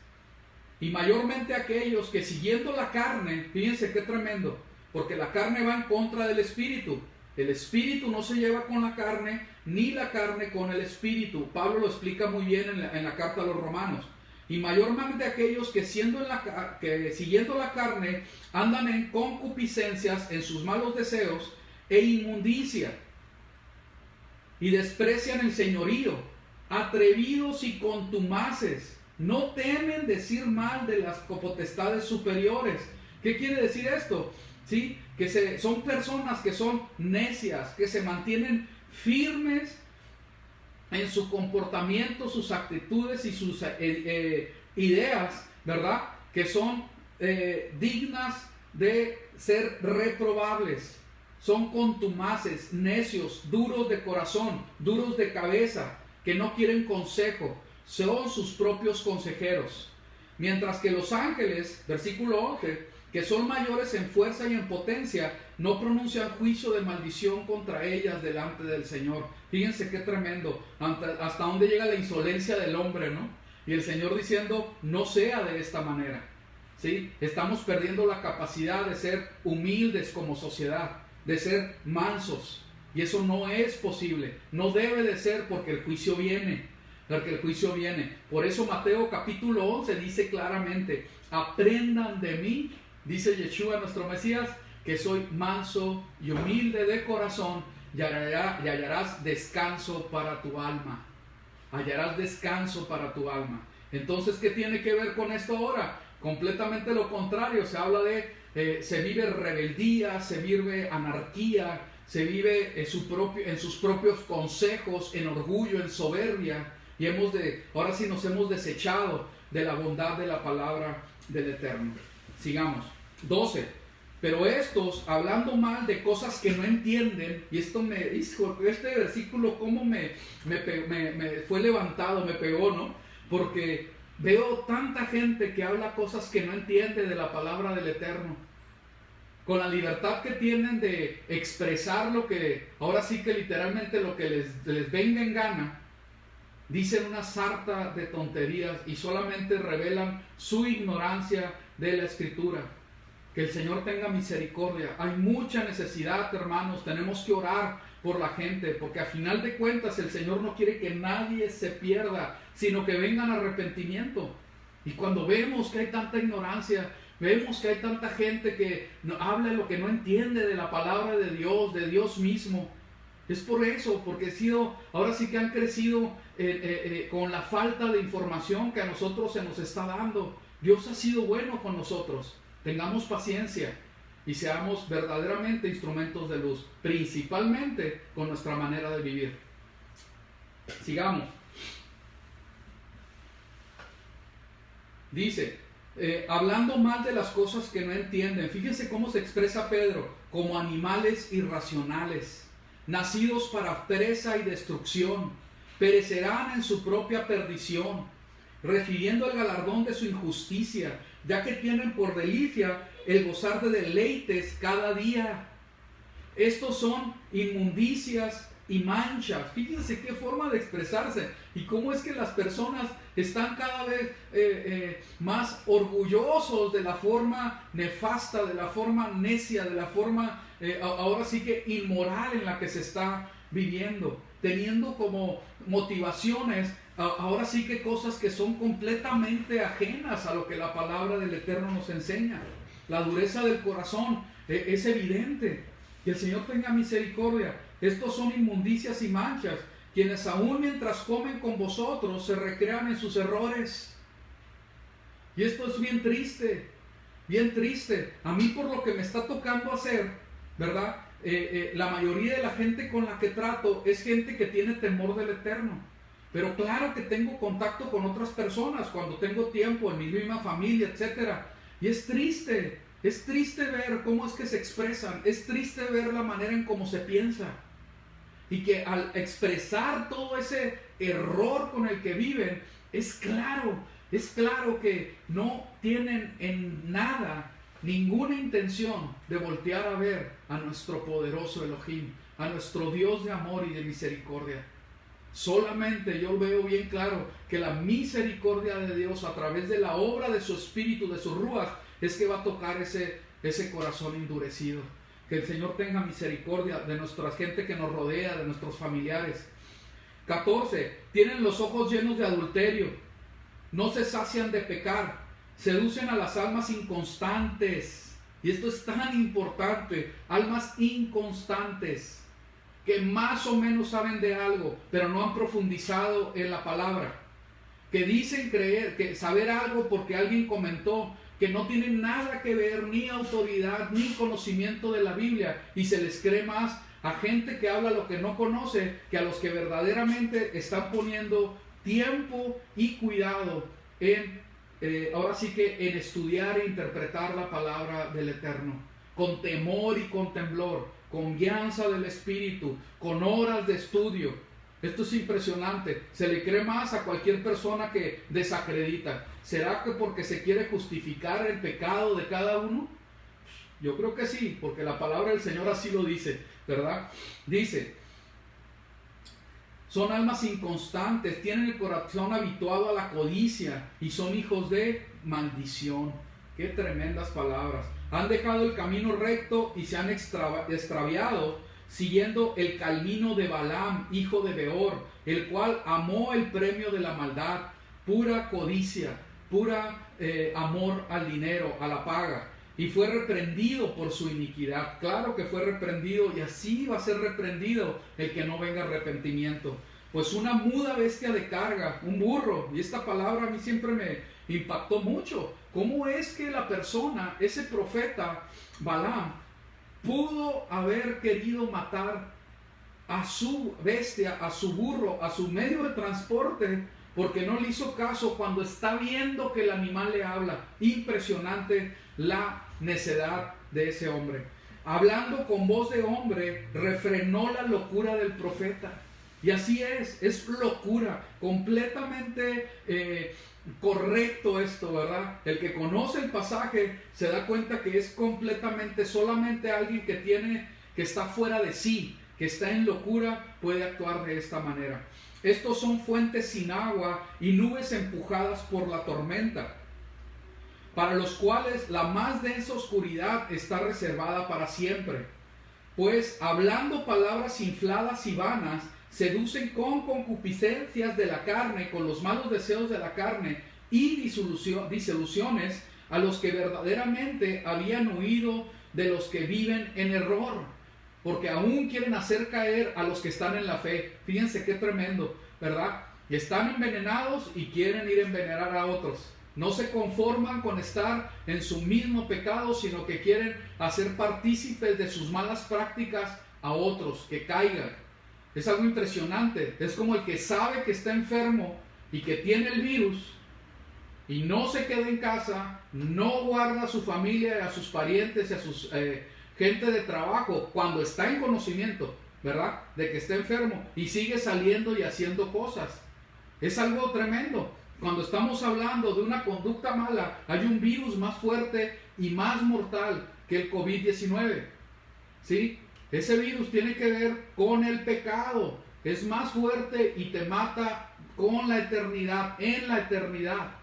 Y mayormente aquellos que siguiendo la carne, fíjense qué tremendo, porque la carne va en contra del espíritu, El espíritu no se lleva con la carne, ni la carne con el espíritu. Pablo lo explica muy bien en la carta a los Romanos. Y mayormente aquellos que siguiendo la carne andan en concupiscencias, en sus malos deseos e inmundicia, y desprecian el señorío, atrevidos y contumaces, no temen decir mal de las potestades superiores. ¿Qué quiere decir esto? ¿Sí? Que son personas que son necias, que se mantienen firmes en su comportamiento, sus actitudes y sus ideas, ¿verdad? Que son dignas de ser reprobables. Son contumaces, necios, duros de corazón, duros de cabeza, que no quieren consejo, son sus propios consejeros. Mientras que los ángeles, versículo 11, que son mayores en fuerza y en potencia, no pronuncian juicio de maldición contra ellas delante del Señor. Fíjense qué tremendo, hasta dónde llega la insolencia del hombre, ¿no? Y el Señor diciendo, no sea de esta manera, ¿sí? Estamos perdiendo la capacidad de ser humildes como sociedad, de ser mansos, y eso no es posible, no debe de ser, porque el juicio viene, Por eso Mateo capítulo 11 dice claramente, aprendan de mí, dice Yeshua nuestro Mesías, que soy manso y humilde de corazón, y hallarás descanso para tu alma. Hallarás descanso para tu alma. Entonces, ¿qué tiene que ver con esto ahora? Completamente lo contrario. Se habla de, se vive rebeldía, se vive anarquía, se vive en sus propios consejos, en orgullo, en soberbia. Y ahora sí nos hemos desechado de la bondad de la palabra del Eterno. Sigamos. 12. Pero estos, hablando mal de cosas que no entienden, y este versículo cómo me fue levantado, me pegó, ¿no? Porque veo tanta gente que habla cosas que no entiende de la palabra del Eterno. Con la libertad que tienen de expresar lo que, ahora sí que literalmente lo que les venga en gana, dicen una sarta de tonterías y solamente revelan su ignorancia de la Escritura. Que el Señor tenga misericordia. Hay mucha necesidad, hermanos. Tenemos que orar por la gente, porque a final de cuentas el Señor no quiere que nadie se pierda, sino que vengan arrepentimiento. Y cuando vemos que hay tanta ignorancia, vemos que hay tanta gente que habla de lo que no entiende de la palabra de Dios mismo, es por eso, porque ahora sí que han crecido con la falta de información que a nosotros se nos está dando. Dios ha sido bueno con nosotros. Tengamos paciencia y seamos verdaderamente instrumentos de luz, principalmente con nuestra manera de vivir. Sigamos. Dice, hablando mal de las cosas que no entienden. Fíjense cómo se expresa Pedro, como animales irracionales, nacidos para presa y destrucción, perecerán en su propia perdición, refiriendo el galardón de su injusticia, ya que tienen por delicia el gozar de deleites cada día. Estos son inmundicias y manchas. Fíjense qué forma de expresarse y cómo es que las personas están cada vez más orgullosos de la forma nefasta, de la forma necia, de la forma ahora sí que inmoral en la que se está viviendo, teniendo como motivaciones ahora sí que cosas que son completamente ajenas a lo que la palabra del Eterno nos enseña. La dureza del corazón es evidente. Que el Señor tenga misericordia. Estos son inmundicias y manchas, quienes aún mientras comen con vosotros se recrean en sus errores. Y esto es bien triste, bien triste. A mí, por lo que me está tocando hacer, ¿verdad? La mayoría de la gente con la que trato es gente que tiene temor del Eterno. Pero claro que tengo contacto con otras personas cuando tengo tiempo en mi misma familia, etc. Y es triste ver cómo es que se expresan, es triste ver la manera en cómo se piensa. Y que al expresar todo ese error con el que viven, es claro que no tienen en nada ninguna intención de voltear a ver a nuestro poderoso Elohim, a nuestro Dios de amor y de misericordia. Solamente yo veo bien claro que la misericordia de Dios a través de la obra de su Espíritu, de su Ruach, es que va a tocar ese corazón endurecido. Que el Señor tenga misericordia de nuestra gente que nos rodea, de nuestros familiares. 14. Tienen los ojos llenos de adulterio. No se sacian de pecar. Seducen a las almas inconstantes. Y esto es tan importante. Almas inconstantes. Que más o menos saben de algo, pero no han profundizado en la palabra. Que dicen creer, que saber algo porque alguien comentó, que no tienen nada que ver, ni autoridad, ni conocimiento de la Biblia, y se les cree más a gente que habla lo que no conoce, que a los que verdaderamente están poniendo tiempo y cuidado en, ahora sí que en estudiar e interpretar la palabra del Eterno, con temor y con temblor, con guianza del Espíritu, con horas de estudio. Esto es impresionante. Se le cree más a cualquier persona que desacredita. ¿Será que porque se quiere justificar el pecado de cada uno? Yo creo que sí, porque la palabra del Señor así lo dice, ¿verdad? Dice, son almas inconstantes, tienen el corazón habituado a la codicia y son hijos de maldición. Qué tremendas palabras. Han dejado el camino recto y se han extraviado, siguiendo el camino de Balaam, hijo de Beor, el cual amó el premio de la maldad, pura codicia, pura amor al dinero, a la paga, y fue reprendido por su iniquidad. Claro que fue reprendido, y así va a ser reprendido el que no venga arrepentimiento. Pues una muda bestia de carga, un burro, y esta palabra a mí siempre me impactó mucho. ¿Cómo es que la persona, ese profeta Balaam, pudo haber querido matar a su bestia, a su burro, a su medio de transporte, porque no le hizo caso cuando está viendo que el animal le habla? Impresionante la necedad de ese hombre. Hablando con voz de hombre, refrenó la locura del profeta. Y así es locura, completamente correcto esto, ¿verdad? El que conoce el pasaje se da cuenta que es completamente, solamente alguien que está fuera de sí, que está en locura, puede actuar de esta manera. Estos son fuentes sin agua y nubes empujadas por la tormenta, para los cuales la más densa oscuridad está reservada para siempre. Pues hablando palabras infladas y vanas, seducen con concupiscencias de la carne, con los malos deseos de la carne y disoluciones a los que verdaderamente habían huido de los que viven en error, porque aún quieren hacer caer a los que están en la fe. Fíjense qué tremendo, ¿verdad? Están envenenados y quieren ir a envenenar a otros. No se conforman con estar en su mismo pecado, sino que quieren hacer partícipes de sus malas prácticas a otros, que caigan. Es algo impresionante. Es como el que sabe que está enfermo y que tiene el virus y no se queda en casa, no guarda a su familia, a sus parientes y a sus gente de trabajo cuando está en conocimiento, ¿verdad?, de que está enfermo, y sigue saliendo y haciendo cosas. Es algo tremendo. Cuando estamos hablando de una conducta mala, hay un virus más fuerte y más mortal que el COVID-19, ¿sí? Ese virus tiene que ver con el pecado. Es más fuerte y te mata con la eternidad, en la eternidad,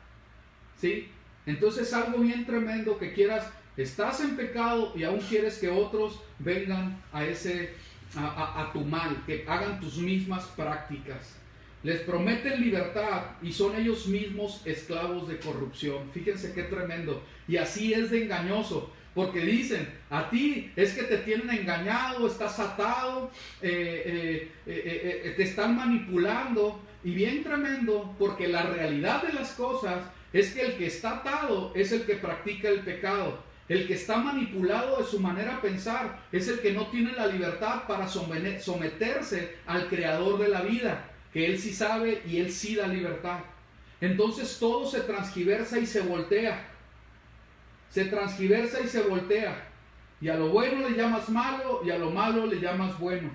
¿sí? Entonces es algo bien tremendo que quieras, estás en pecado y aún quieres que otros vengan a tu mal, que hagan tus mismas prácticas. Les prometen libertad y son ellos mismos esclavos de corrupción. Fíjense qué tremendo. Y así es de engañoso. Porque dicen, a ti es que te tienen engañado, estás atado, te están manipulando. Y bien tremendo, porque la realidad de las cosas es que el que está atado es el que practica el pecado. El que está manipulado de su manera de pensar es el que no tiene la libertad para someterse al creador de la vida, que él sí sabe y él sí da libertad. Entonces todo se transgiversa y se voltea. Se transgiversa y se voltea. Y a lo bueno le llamas malo y a lo malo le llamas bueno.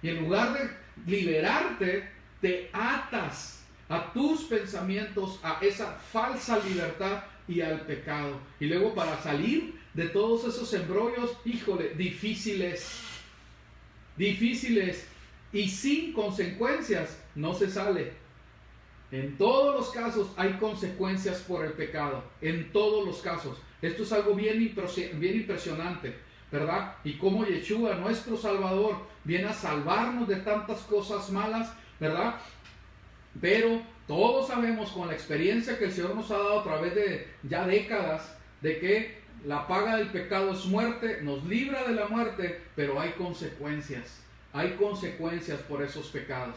Y en lugar de liberarte, te atas a tus pensamientos, a esa falsa libertad y al pecado. Y luego para salir de todos esos embrollos, híjole, difíciles y sin consecuencias, no se sale. En todos los casos hay consecuencias por el pecado, en todos los casos. Esto es algo bien impresionante, ¿verdad? Y cómo Yeshua, nuestro Salvador, viene a salvarnos de tantas cosas malas, ¿verdad? Pero todos sabemos con la experiencia que el Señor nos ha dado a través de ya décadas, de que la paga del pecado es muerte, nos libra de la muerte, pero hay consecuencias por esos pecados.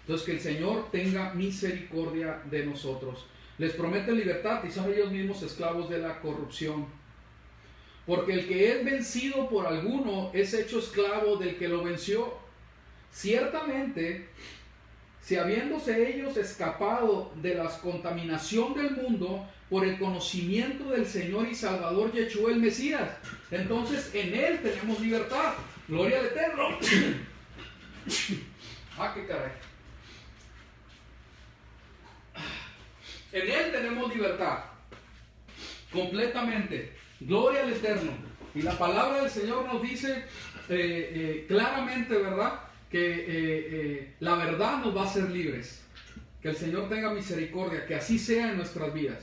Entonces que el Señor tenga misericordia de nosotros. Les promete libertad y son ellos mismos esclavos de la corrupción. Porque el que es vencido por alguno es hecho esclavo del que lo venció. Ciertamente, si habiéndose ellos escapado de la contaminación del mundo por el conocimiento del Señor y Salvador Yeshua el Mesías, entonces en Él tenemos libertad. Gloria al Eterno. Qué caray. En Él tenemos libertad. Completamente. Gloria al Eterno. Y la palabra del Señor nos dice claramente, ¿verdad? Que la verdad nos va a hacer libres. Que el Señor tenga misericordia, que así sea en nuestras vidas.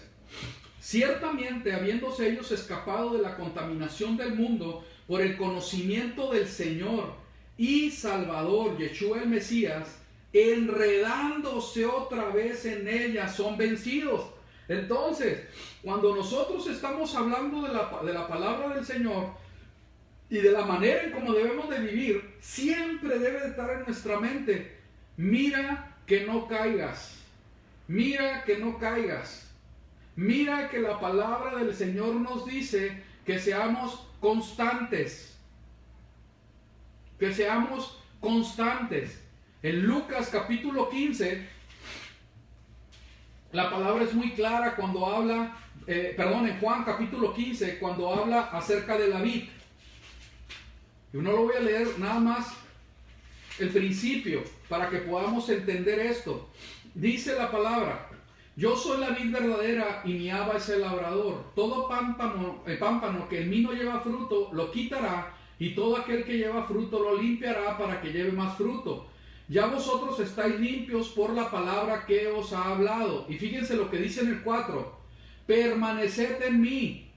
Ciertamente, habiéndose ellos escapado de la contaminación del mundo por el conocimiento del Señor y Salvador, Yeshua el Mesías, enredándose otra vez en ella, son vencidos. Entonces, cuando nosotros estamos hablando de la palabra del Señor y de la manera en cómo debemos de vivir, siempre debe de estar en nuestra mente: mira que no caigas, mira que no caigas. Mira que la palabra del Señor nos dice que seamos constantes, que seamos constantes. En Lucas capítulo 15, la palabra es muy clara cuando habla, en Juan capítulo 15, cuando habla acerca de la vid. Yo no lo voy a leer, nada más el principio, para que podamos entender esto. Dice la palabra: yo soy la vid verdadera y mi Abba es el labrador. Todo pámpano que en mí no lleva fruto, lo quitará, y todo aquel que lleva fruto lo limpiará para que lleve más fruto. Ya vosotros estáis limpios por la palabra que os ha hablado. Y fíjense lo que dice en el 4. Permaneced en mí.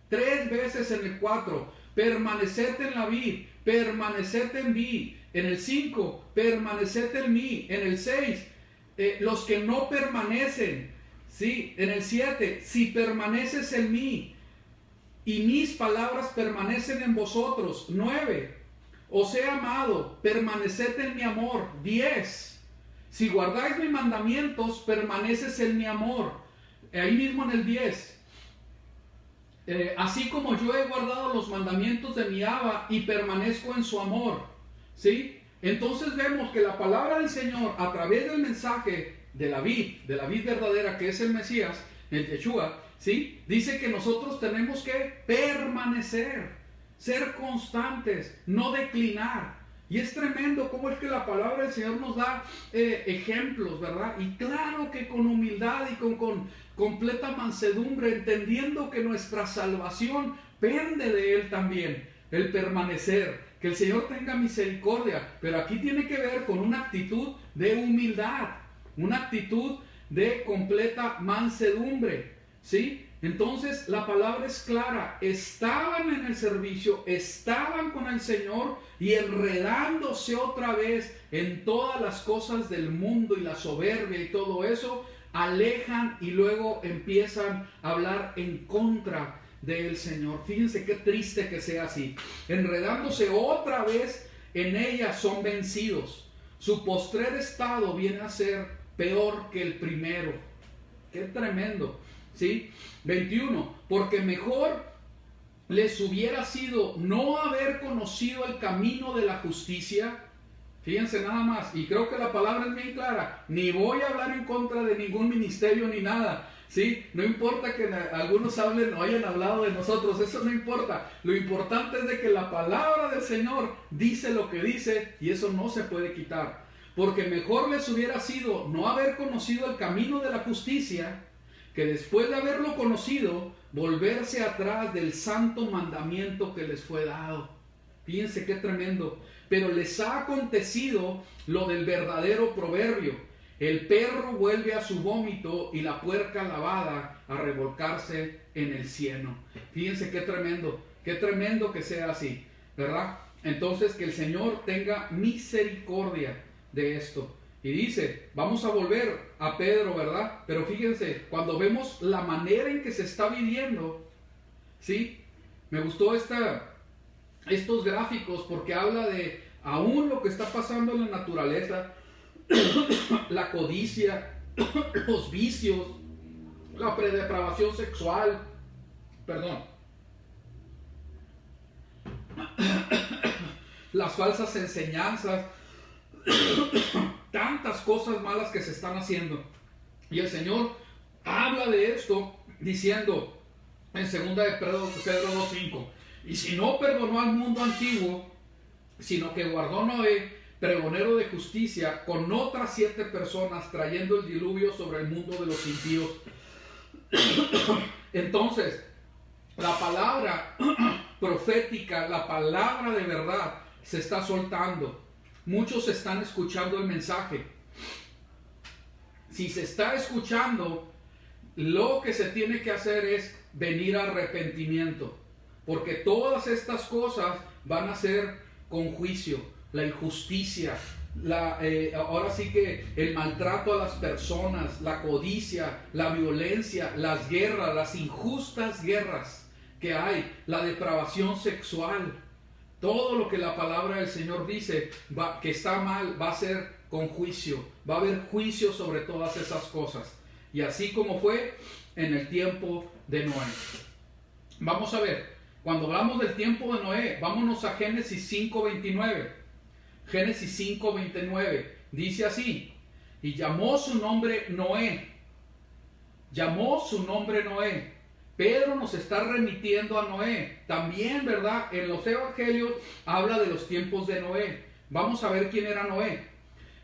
3 veces en el 4. Permaneced en la vid. Permaneced en mí. En el 5. Permaneced en mí. En el 6. Los que no permanecen, ¿sí? En el 7, si permaneces en mí y mis palabras permanecen en vosotros. 9, os he amado, permaneced en mi amor. 10, si guardáis mis mandamientos, permaneces en mi amor. Ahí mismo en el 10, así como yo he guardado los mandamientos de mi Abba y permanezco en su amor, ¿sí? Entonces vemos que la palabra del Señor, a través del mensaje de la vid verdadera, que es el Mesías, el Yeshua, ¿sí? Dice que nosotros tenemos que permanecer, ser constantes, no declinar. Y es tremendo cómo es que la palabra del Señor nos da ejemplos, ¿verdad? Y claro que con humildad y con completa mansedumbre, entendiendo que nuestra salvación pende de Él también, el permanecer. Que el Señor tenga misericordia, pero aquí tiene que ver con una actitud de humildad, una actitud de completa mansedumbre, ¿sí? Entonces la palabra es clara: estaban en el servicio, estaban con el Señor y enredándose otra vez en todas las cosas del mundo y la soberbia y todo eso, alejan y luego empiezan a hablar en contra del Señor. Fíjense qué triste que sea así. Enredándose otra vez en ella, son vencidos. Su postrer estado viene a ser peor que el primero. Qué tremendo, ¿sí? 21. Porque mejor les hubiera sido no haber conocido el camino de la justicia. Fíjense nada más, y creo que la palabra es bien clara: ni voy a hablar en contra de ningún ministerio ni nada, ¿sí? No importa que algunos hablen o hayan hablado de nosotros, eso no importa. Lo importante es de que la palabra del Señor dice lo que dice, y eso no se puede quitar. Porque mejor les hubiera sido no haber conocido el camino de la justicia, que después de haberlo conocido, volverse atrás del santo mandamiento que les fue dado. Fíjense qué tremendo. Pero les ha acontecido lo del verdadero proverbio: el perro vuelve a su vómito y la puerca lavada a revolcarse en el cieno. Fíjense qué tremendo que sea así. ¿verdad? Entonces, que el Señor tenga misericordia de esto. Y dice, vamos a volver a Pedro, ¿verdad? Pero fíjense, cuando vemos la manera en que se está viviendo, ¿sí? Me gustó estos gráficos porque habla de aún lo que está pasando en la naturaleza, la codicia, los vicios, la depravación sexual, las falsas enseñanzas, tantas cosas malas que se están haciendo. Y el Señor habla de esto diciendo en 2 de Pedro 2:5, y si no perdonó al mundo antiguo, sino que guardó Noé, pregonero de justicia, con otras 7 personas, trayendo el diluvio sobre el mundo de los impíos. Entonces, la palabra profética, la palabra de verdad se está soltando. Muchos están escuchando el mensaje. Si se está escuchando, lo que se tiene que hacer es venir a arrepentimiento, porque todas estas cosas van a ser con juicio. La injusticia, ahora sí que el maltrato a las personas, la codicia, la violencia, las guerras, las injustas guerras que hay, la depravación sexual, todo lo que la palabra del Señor dice que está mal va a ser con juicio. Va a haber juicio sobre todas esas cosas. Y así como fue en el tiempo de Noé. Vamos a ver, cuando hablamos del tiempo de Noé, vámonos a Génesis 5:29. Génesis 5:29 dice así: y llamó su nombre Noé. Llamó su nombre Noé. Pedro nos está remitiendo a Noé. También, ¿verdad? En los evangelios habla de los tiempos de Noé. Vamos a ver quién era Noé.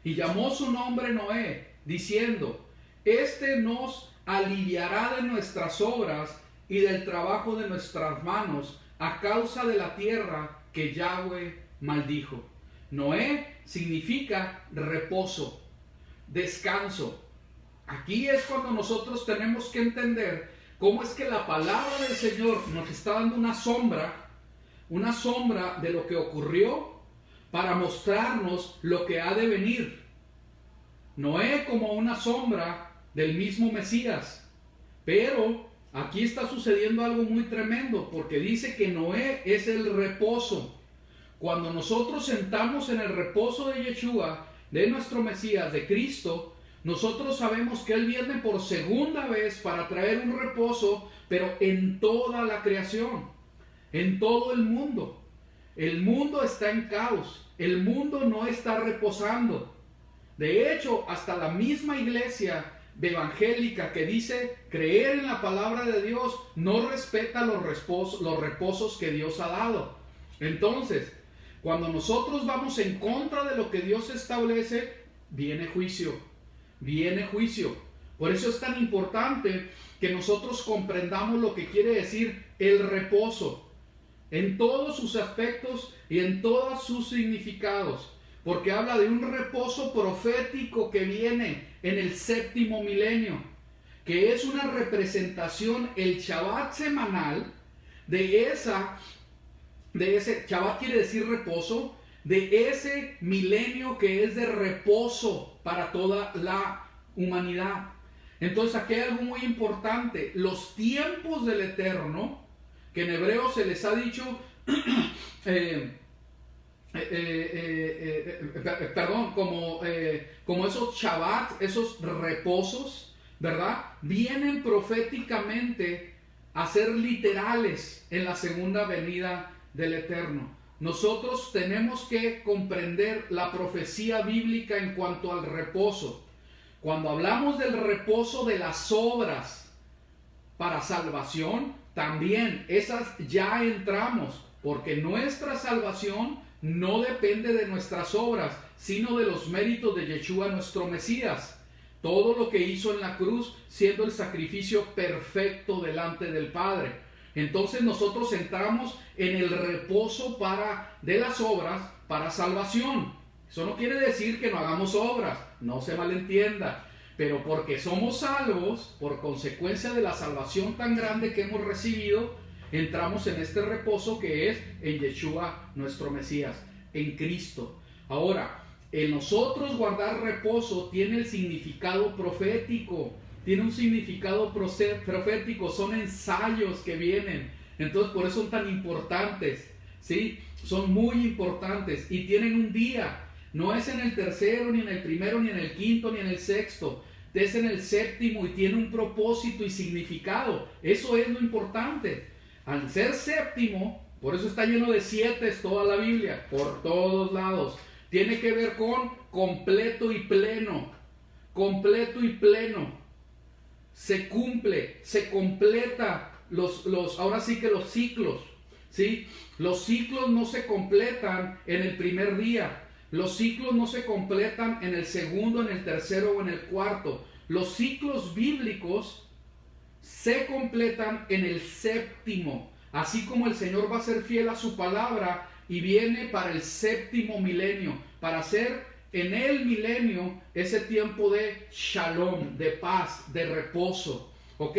Y llamó su nombre Noé, diciendo: este nos aliviará de nuestras obras y del trabajo de nuestras manos, a causa de la tierra que Yahweh maldijo. Noé significa reposo, descanso. Aquí es cuando nosotros tenemos que entender cómo es que la palabra del Señor nos está dando una sombra de lo que ocurrió para mostrarnos lo que ha de venir. Noé como una sombra del mismo Mesías, pero aquí está sucediendo algo muy tremendo, porque dice que Noé es el reposo. Cuando nosotros entramos en el reposo de Yeshua, de nuestro Mesías, de Cristo, nosotros sabemos que Él viene por segunda vez para traer un reposo, pero en toda la creación, en todo el mundo. El mundo está en caos, el mundo no está reposando. De hecho, hasta la misma iglesia evangélica que dice creer en la palabra de Dios no respeta los reposos que Dios ha dado. Entonces, cuando nosotros vamos en contra de lo que Dios establece, viene juicio. Viene juicio. Por eso es tan importante que nosotros comprendamos lo que quiere decir el reposo en todos sus aspectos y en todos sus significados, porque habla de un reposo profético que viene en el 7º milenio, que es una representación, el Shabbat semanal, de ese Shabbat quiere decir reposo, de ese milenio que es de reposo para toda la humanidad. Entonces aquí hay algo muy importante: los tiempos del Eterno, que en hebreo se les ha dicho como esos Shabbat, esos reposos, ¿verdad? Vienen proféticamente a ser literales en la segunda venida del Eterno. Nosotros tenemos que comprender la profecía bíblica en cuanto al reposo. Cuando hablamos del reposo de las obras para salvación, también esas ya entramos, porque nuestra salvación no depende de nuestras obras, sino de los méritos de Yeshua, nuestro Mesías. Todo lo que hizo en la cruz, siendo el sacrificio perfecto delante del Padre. Entonces nosotros entramos en el reposo de las obras para salvación. Eso no quiere decir que no hagamos obras, no se malentienda, pero porque somos salvos, por consecuencia de la salvación tan grande que hemos recibido, entramos en este reposo que es en Yeshua, nuestro Mesías, en Cristo. Ahora, en nosotros guardar reposo tiene el significado profético, tiene un significado profético, son ensayos que vienen, entonces por eso son tan importantes, ¿sí? Son muy importantes y tienen un día, no es en el tercero, ni en el primero, ni en el quinto, ni en el sexto, es en el séptimo y tiene un propósito y significado, eso es lo importante. Al ser séptimo, por eso está lleno de 7 toda la Biblia, por todos lados. Tiene que ver con completo y pleno. Completo y pleno. Se cumple, se completa ahora sí que los ciclos. ¿Sí? Los ciclos no se completan en el primer día. Los ciclos no se completan en el segundo, en el tercero o en el cuarto. Los ciclos bíblicos se completan en el séptimo, así como el Señor va a ser fiel a su palabra y viene para el séptimo milenio, para hacer en el milenio ese tiempo de shalom, de paz, de reposo. ¿Ok?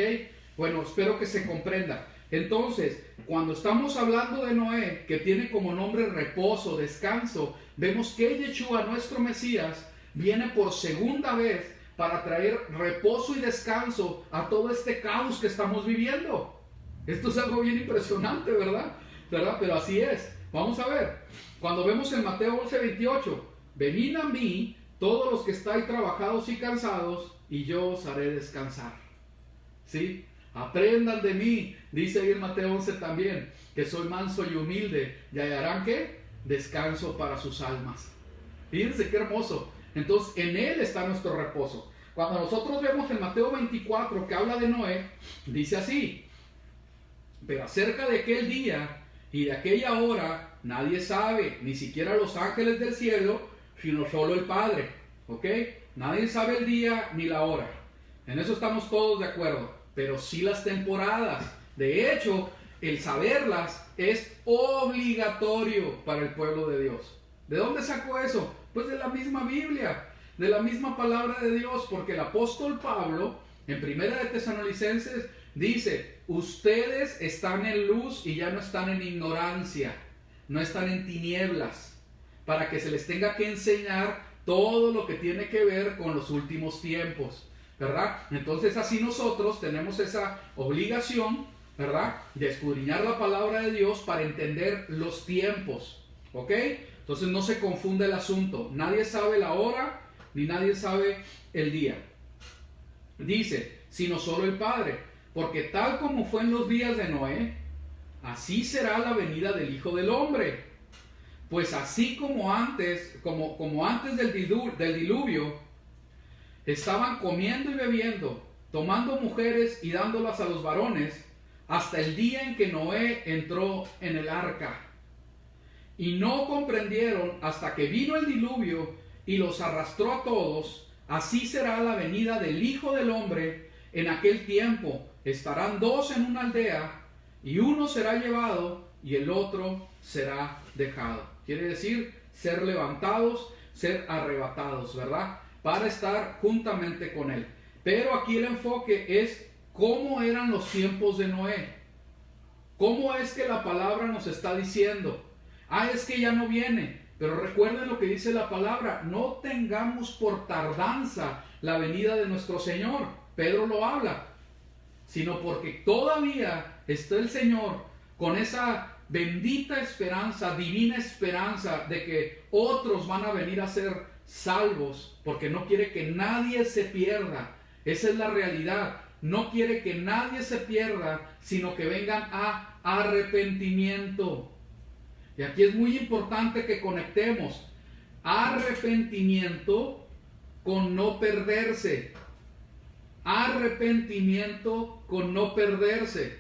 Bueno, espero que se comprenda. Entonces, cuando estamos hablando de Noé, que tiene como nombre reposo, descanso, vemos que Yeshua, nuestro Mesías, viene por segunda vez para traer reposo y descanso a todo este caos que estamos viviendo. Esto es algo bien impresionante, ¿verdad? Pero así es. Vamos a ver. Cuando vemos en Mateo 11:28, venid a mí todos los que estáis trabajados y cansados, y yo os haré descansar. ¿Sí? Aprendan de mí, dice ahí en Mateo 11 también, que soy manso y humilde, y hallarán ¿qué? Descanso para sus almas. Fíjense qué hermoso. Entonces, en Él está nuestro reposo. Cuando nosotros vemos en Mateo 24 que habla de Noé, dice así: pero acerca de aquel día y de aquella hora, nadie sabe, ni siquiera los ángeles del cielo, sino solo el Padre. ¿Ok? Nadie sabe el día ni la hora. En eso estamos todos de acuerdo. Pero sí las temporadas. De hecho, el saberlas es obligatorio para el pueblo de Dios. ¿De dónde sacó eso? Pues de la misma Biblia, de la misma palabra de Dios, porque el apóstol Pablo, en Primera de Tesalonicenses, dice: ustedes están en luz y ya no están en ignorancia, no están en tinieblas, para que se les tenga que enseñar todo lo que tiene que ver con los últimos tiempos, ¿verdad? Entonces así nosotros tenemos esa obligación, ¿verdad?, de escudriñar la palabra de Dios para entender los tiempos, ¿ok? Entonces no se confunde el asunto. Nadie sabe la hora, ni nadie sabe el día. Dice, sino solo el Padre. Porque tal como fue en los días de Noé, así será la venida del Hijo del Hombre. Pues así como antes, como antes del diluvio, estaban comiendo y bebiendo, tomando mujeres y dándolas a los varones, hasta el día en que Noé entró en el arca. Y no comprendieron hasta que vino el diluvio y los arrastró a todos. Así será la venida del Hijo del Hombre en aquel tiempo. Estarán 2 en una aldea, y uno será llevado y el otro será dejado. Quiere decir ser levantados, ser arrebatados, ¿verdad? Para estar juntamente con Él. Pero aquí el enfoque es cómo eran los tiempos de Noé. ¿Cómo es que la palabra nos está diciendo? Es que ya no viene. Pero recuerden lo que dice la palabra: no tengamos por tardanza la venida de nuestro Señor. Pedro lo habla. Sino porque todavía está el Señor con esa bendita esperanza, divina esperanza de que otros van a venir a ser salvos, porque no quiere que nadie se pierda. Esa es la realidad. No quiere que nadie se pierda, sino que vengan a arrepentimiento. Y aquí es muy importante que conectemos arrepentimiento con no perderse. Arrepentimiento con no perderse.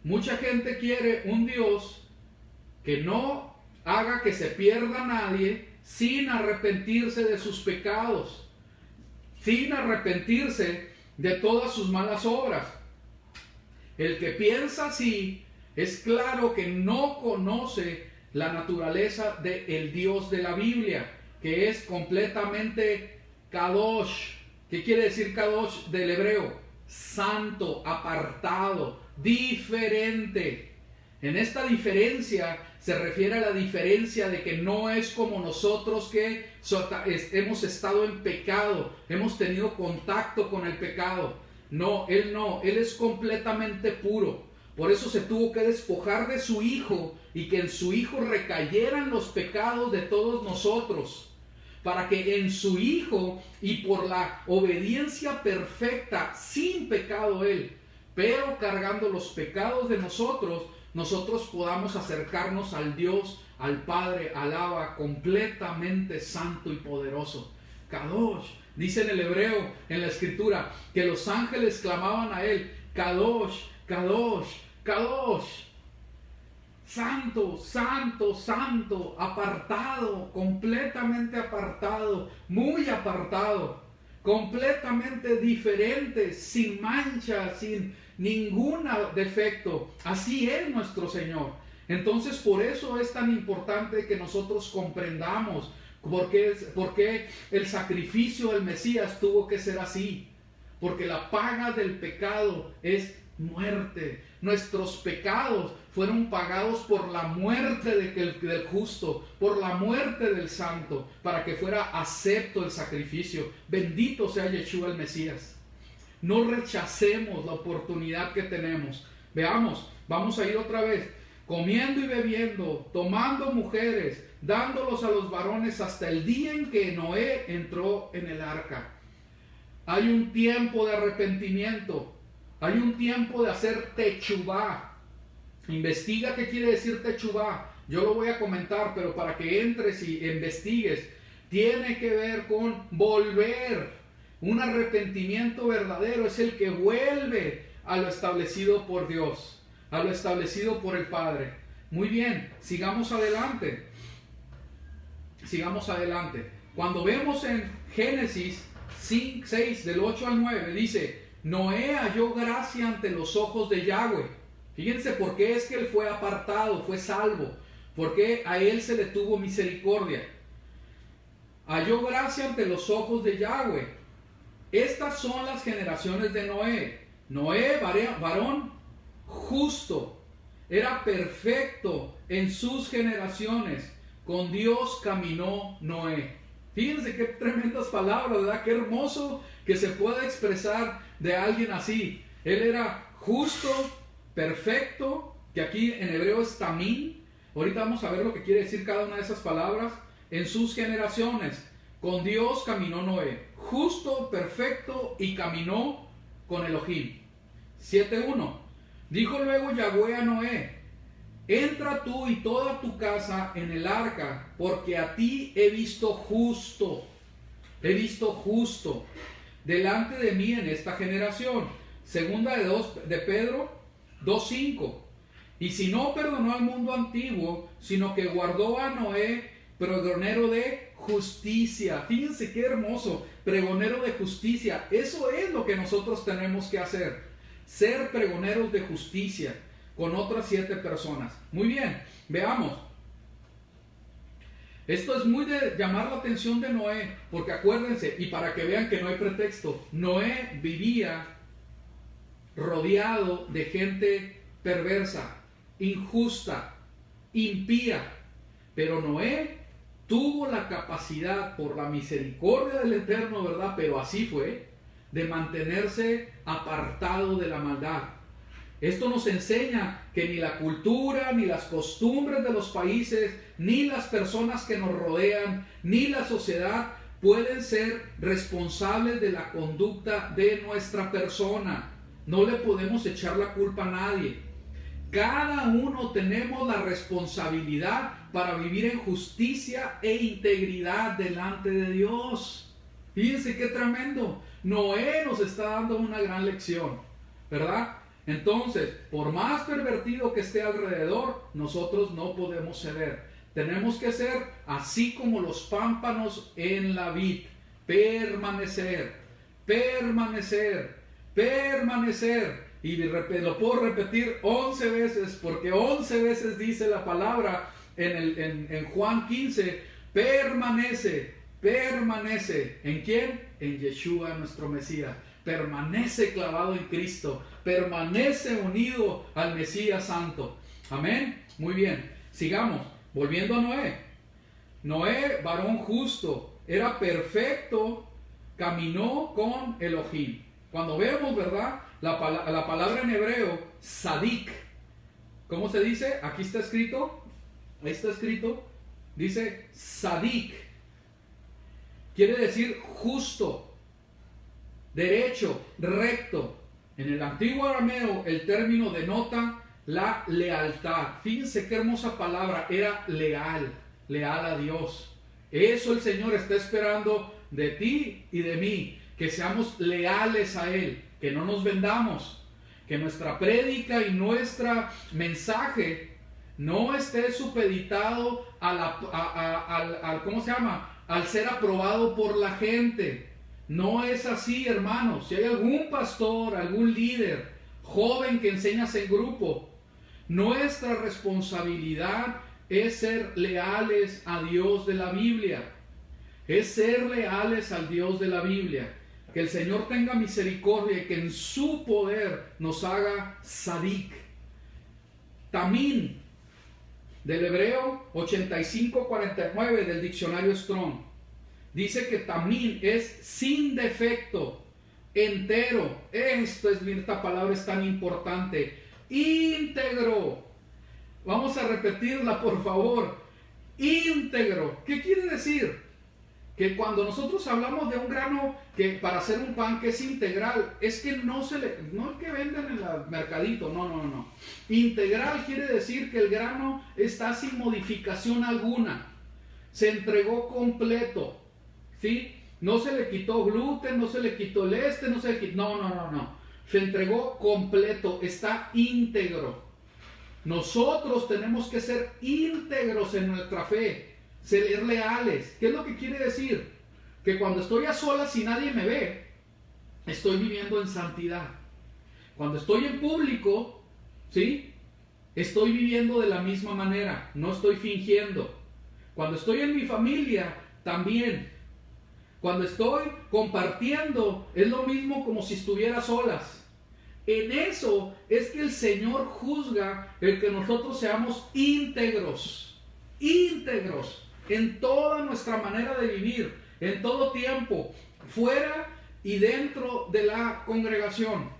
Mucha gente quiere un Dios que no haga que se pierda nadie sin arrepentirse de sus pecados, sin arrepentirse de todas sus malas obras. El que piensa así es claro que no conoce la naturaleza del Dios de la Biblia, que es completamente Kadosh. ¿Qué quiere decir Kadosh del hebreo? Santo, apartado, diferente. En esta diferencia se refiere a la diferencia de que no es como nosotros que hemos estado en pecado, hemos tenido contacto con el pecado. No, Él es completamente puro. Por eso se tuvo que despojar de su Hijo y que en su Hijo recayeran los pecados de todos nosotros, para que en su Hijo y por la obediencia perfecta, sin pecado Él, pero cargando los pecados de nosotros podamos acercarnos al Dios, al Padre, al Abba, completamente santo y poderoso. Kadosh, dice en el hebreo, en la escritura, que los ángeles clamaban a Él, Kadosh, Kadosh, Kadosh. Santo, santo, santo, apartado, completamente apartado, muy apartado, completamente diferente, sin mancha, sin ningún defecto. Así es nuestro Señor. Entonces, por eso es tan importante que nosotros comprendamos por qué el sacrificio del Mesías tuvo que ser así. Porque la paga del pecado es muerte. Nuestros pecados fueron pagados por la muerte del justo, por la muerte del santo, para que fuera acepto el sacrificio. Bendito sea Yeshua el Mesías. No rechacemos la oportunidad que tenemos. Veamos, vamos a ir otra vez. Comiendo y bebiendo, tomando mujeres, dándolos a los varones hasta el día en que Noé entró en el arca. Hay un tiempo de arrepentimiento. Hay un tiempo de hacer techubá. Investiga qué quiere decir techubá. Yo lo voy a comentar, pero para que entres y investigues, tiene que ver con volver. Un arrepentimiento verdadero es el que vuelve a lo establecido por Dios, a lo establecido por el Padre. Muy bien, sigamos adelante. Sigamos adelante. Cuando vemos en Génesis 6, del 8 al 9, dice: Noé halló gracia ante los ojos de Yahweh. Fíjense por qué es que él fue apartado, fue salvo, porque a él se le tuvo misericordia. Halló gracia ante los ojos de Yahweh. Estas son las generaciones de Noé. Noé, varón justo, era perfecto en sus generaciones. Con Dios caminó Noé. Fíjense qué tremendas palabras, ¿verdad? Qué hermoso que se pueda expresar de alguien así. Él era justo, perfecto, que aquí en hebreo es tamín. Ahorita vamos a ver lo que quiere decir cada una de esas palabras. En sus generaciones, con Dios caminó Noé. Justo, perfecto, y caminó con Elohim. 7:1. Dijo luego Yahweh a Noé: entra tú y toda tu casa en el arca, porque a ti he visto justo delante de mí en esta generación. Segunda de Pedro 2:5. Y si no perdonó al mundo antiguo, sino que guardó a Noé pregonero de justicia. Fíjense qué hermoso, pregonero de justicia. Eso es lo que nosotros tenemos que hacer, ser pregoneros de justicia con otras 7 personas. Muy bien, veamos. Esto es muy de llamar la atención de Noé, porque acuérdense, y para que vean que no hay pretexto, Noé vivía rodeado de gente perversa, injusta, impía, pero Noé tuvo la capacidad, por la misericordia del Eterno, ¿verdad? Pero así fue, de mantenerse apartado de la maldad. Esto nos enseña que ni la cultura, ni las costumbres de los países, ni las personas que nos rodean, ni la sociedad pueden ser responsables de la conducta de nuestra persona. No le podemos echar la culpa a nadie. Cada uno tenemos la responsabilidad para vivir en justicia e integridad delante de Dios. Fíjense qué tremendo. Noé nos está dando una gran lección, ¿verdad? Entonces, por más pervertido que esté alrededor, nosotros no podemos ceder. Tenemos que ser así como los pámpanos en la vid. Permanecer, permanecer, permanecer. Y lo puedo repetir 11 veces, porque 11 veces dice la palabra en Juan 15, permanece, permanece. ¿En quién? En Yeshua nuestro Mesías. permanece clavado en Cristo, permanece unido al Mesías Santo. Amén. Muy bien, sigamos, volviendo a Noé. Noé, varón justo, era perfecto, caminó con Elohim. Cuando vemos, ¿verdad? La palabra en hebreo, sadik. ¿Cómo se dice? Aquí está escrito. Ahí está escrito. Dice sadik. Quiere decir justo, derecho, recto. En el antiguo arameo el término denota la lealtad. Fíjense qué hermosa palabra. Era leal, leal a Dios. Eso el Señor está esperando de ti y de mí, que seamos leales a Él, que no nos vendamos, que nuestra prédica y nuestro mensaje no esté supeditado ¿cómo se llama? Al ser aprobado por la gente. No es así, hermanos. Si hay algún pastor, algún líder, joven que enseñas en grupo, nuestra responsabilidad es ser leales a Dios de la Biblia. Es ser leales al Dios de la Biblia. Que el Señor tenga misericordia y que en su poder nos haga sadik. Tamín, del hebreo 8549 del diccionario Strong. Dice que tamín es sin defecto, entero. Esta palabra es tan importante. Íntegro. Vamos a repetirla, por favor. Íntegro. ¿Qué quiere decir? Que cuando nosotros hablamos de un grano que para hacer un pan que es integral, es que no es que venden en el mercadito, no. Integral quiere decir que el grano está sin modificación alguna. Se entregó completo, ¿sí? No se le quitó gluten, no se le quitó no se le quitó, no. Se entregó completo, está íntegro. Nosotros tenemos que ser íntegros en nuestra fe. Ser leales. ¿Qué es lo que quiere decir? Que cuando estoy a solas y nadie me ve, estoy viviendo en santidad. Cuando estoy en público, ¿sí? Estoy viviendo de la misma manera, no estoy fingiendo. Cuando estoy en mi familia, también. Cuando estoy compartiendo, es lo mismo como si estuviera solas. En eso es que el Señor juzga el que nosotros seamos íntegros. Íntegros. En toda nuestra manera de vivir, en todo tiempo, fuera y dentro de la congregación.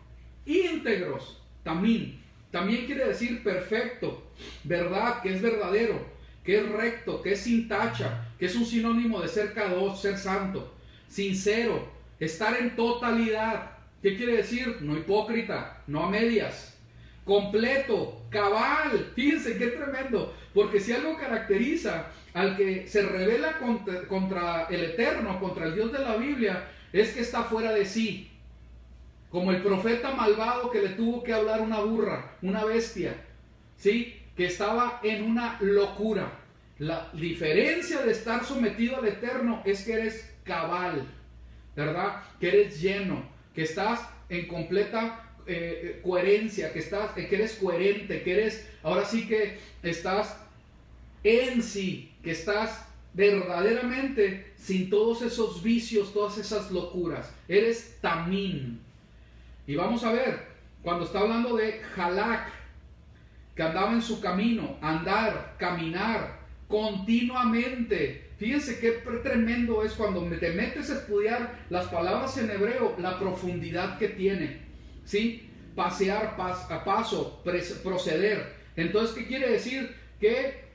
Íntegros, también quiere decir perfecto, verdad, que es verdadero, que es recto, que es sin tacha, que es un sinónimo de ser kadosh, ser santo, sincero, estar en totalidad. ¿Qué quiere decir? No hipócrita, no a medias. Completo, cabal. Fíjense qué tremendo, porque si algo caracteriza al que se revela contra el Eterno, contra el Dios de la Biblia, es que está fuera de sí. Como el profeta malvado que le tuvo que hablar una burra, una bestia, ¿sí? Que estaba en una locura. La diferencia de estar sometido al Eterno es que eres cabal, ¿verdad? Que eres lleno, que estás en completa coherencia, que eres coherente, que eres, ahora sí que estás en sí, que estás verdaderamente sin todos esos vicios, todas esas locuras. Eres tamín. Y vamos a ver, cuando está hablando de halak, que andaba en su camino, andar, caminar continuamente. Fíjense qué tremendo es cuando te metes a estudiar las palabras en hebreo, la profundidad que tiene, ¿sí? Pasear, a paso, proceder. Entonces, ¿qué quiere decir? Que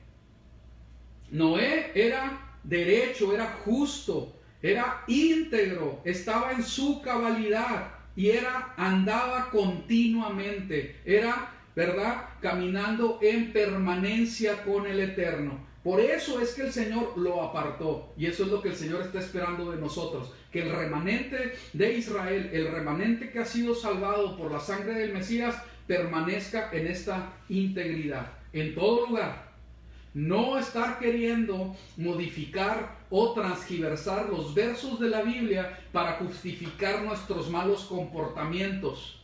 Noé era derecho, era justo, era íntegro, estaba en su cabalidad y andaba continuamente, era, ¿verdad?, caminando en permanencia con el Eterno. Por eso es que el Señor lo apartó, y eso es lo que el Señor está esperando de nosotros, que el remanente de Israel, el remanente que ha sido salvado por la sangre del Mesías, permanezca en esta integridad, en todo lugar. No estar queriendo modificar o transgiversar los versos de la Biblia para justificar nuestros malos comportamientos.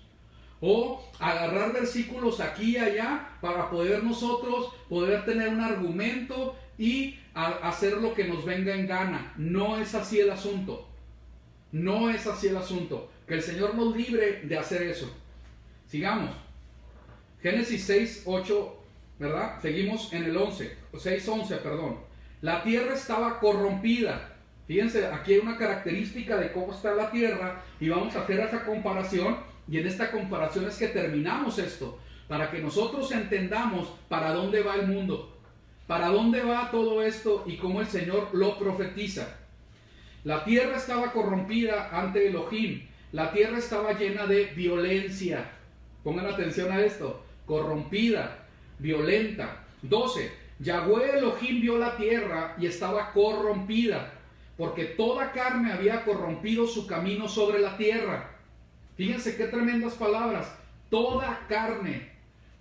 O agarrar versículos aquí y allá para poder nosotros poder tener un argumento y hacer lo que nos venga en gana. No es así el asunto. No es así el asunto. Que el Señor nos libre de hacer eso. Sigamos. Génesis 6, 8, ¿verdad? Seguimos en el 11, 6, 11, perdón. La tierra estaba corrompida. Fíjense, aquí hay una característica de cómo está la tierra y vamos a hacer esa comparación, y en esta comparación es que terminamos esto, para que nosotros entendamos para dónde va el mundo, para dónde va todo esto y cómo el Señor lo profetiza. La tierra estaba corrompida ante Elohim, la tierra estaba llena de violencia. Pongan atención a esto, corrompida, violenta. 12. Yahweh Elohim vio la tierra y estaba corrompida, porque toda carne había corrompido su camino sobre la tierra. Fíjense qué tremendas palabras. Toda carne,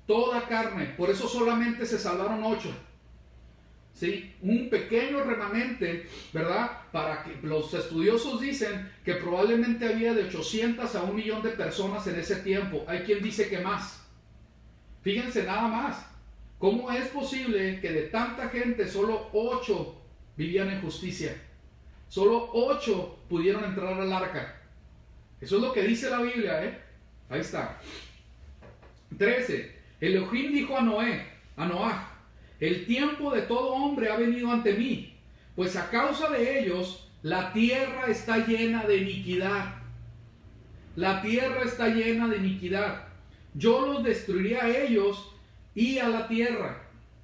toda carne. Por eso solamente se salvaron 8. ¿Sí? Un pequeño remanente, ¿verdad? Para que los estudiosos dicen que probablemente había de 800 a 1 millón de personas en ese tiempo. Hay quien dice que más. Fíjense nada más. ¿Cómo es posible que de tanta gente solo 8 vivían en justicia? Solo 8 pudieron entrar al arca. Eso es lo que dice la Biblia, ¿eh? Ahí está. 13. Elohim dijo a Noah, el tiempo de todo hombre ha venido ante mí, pues a causa de ellos la tierra está llena de iniquidad. La tierra está llena de iniquidad. Yo los destruiré a ellos y a la tierra.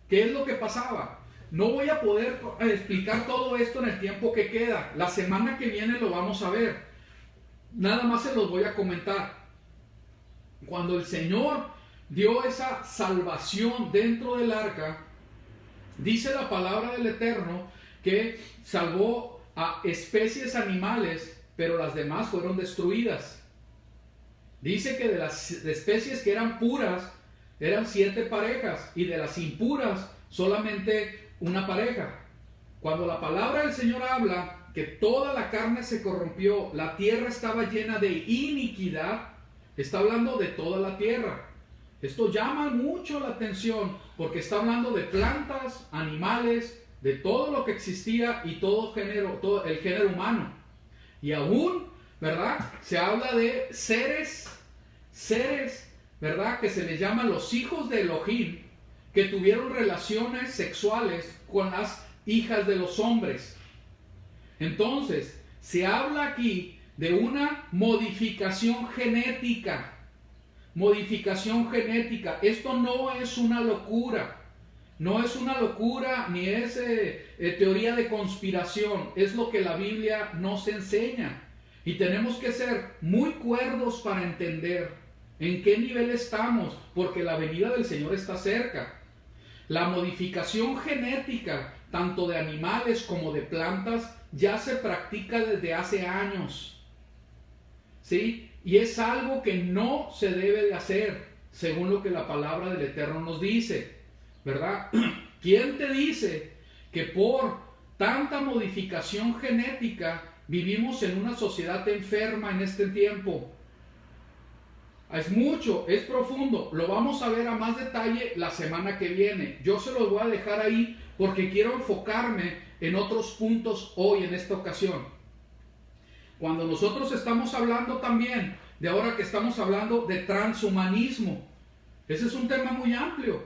¿Qué es lo que pasaba? No voy a poder explicar todo esto en el tiempo que queda. La semana que viene lo vamos a ver. Nada más se los voy a comentar. Cuando el Señor dio esa salvación dentro del arca, dice la palabra del Eterno que salvó a especies animales, pero las demás fueron destruidas. Dice que de las especies que eran puras, eran 7 parejas, y de las impuras, solamente una pareja. Cuando la palabra del Señor habla que toda la carne se corrompió, la tierra estaba llena de iniquidad, está hablando de toda la tierra. Esto llama mucho la atención porque está hablando de plantas, animales, de todo lo que existía y todo el género humano. Y aún, ¿verdad? Se habla de seres, ¿verdad? Que se les llama los hijos de Elohim, que tuvieron relaciones sexuales con las hijas de los hombres. Entonces, se habla aquí de una modificación genética. Modificación genética. Esto no es una locura. No es una locura ni es teoría de conspiración. Es lo que la Biblia nos enseña. Y tenemos que ser muy cuerdos para entender en qué nivel estamos, porque la venida del Señor está cerca. La modificación genética, tanto de animales como de plantas, ya se practica desde hace años. ¿Sí? Y es algo que no se debe de hacer, según lo que la palabra del Eterno nos dice, ¿verdad? ¿Quién te dice que por tanta modificación genética vivimos en una sociedad enferma en este tiempo? Es mucho, es profundo, lo vamos a ver a más detalle la semana que viene. Yo se los voy a dejar ahí porque quiero enfocarme en otros puntos hoy en esta ocasión. Cuando nosotros estamos hablando también, de ahora que estamos hablando de transhumanismo, ese es un tema muy amplio,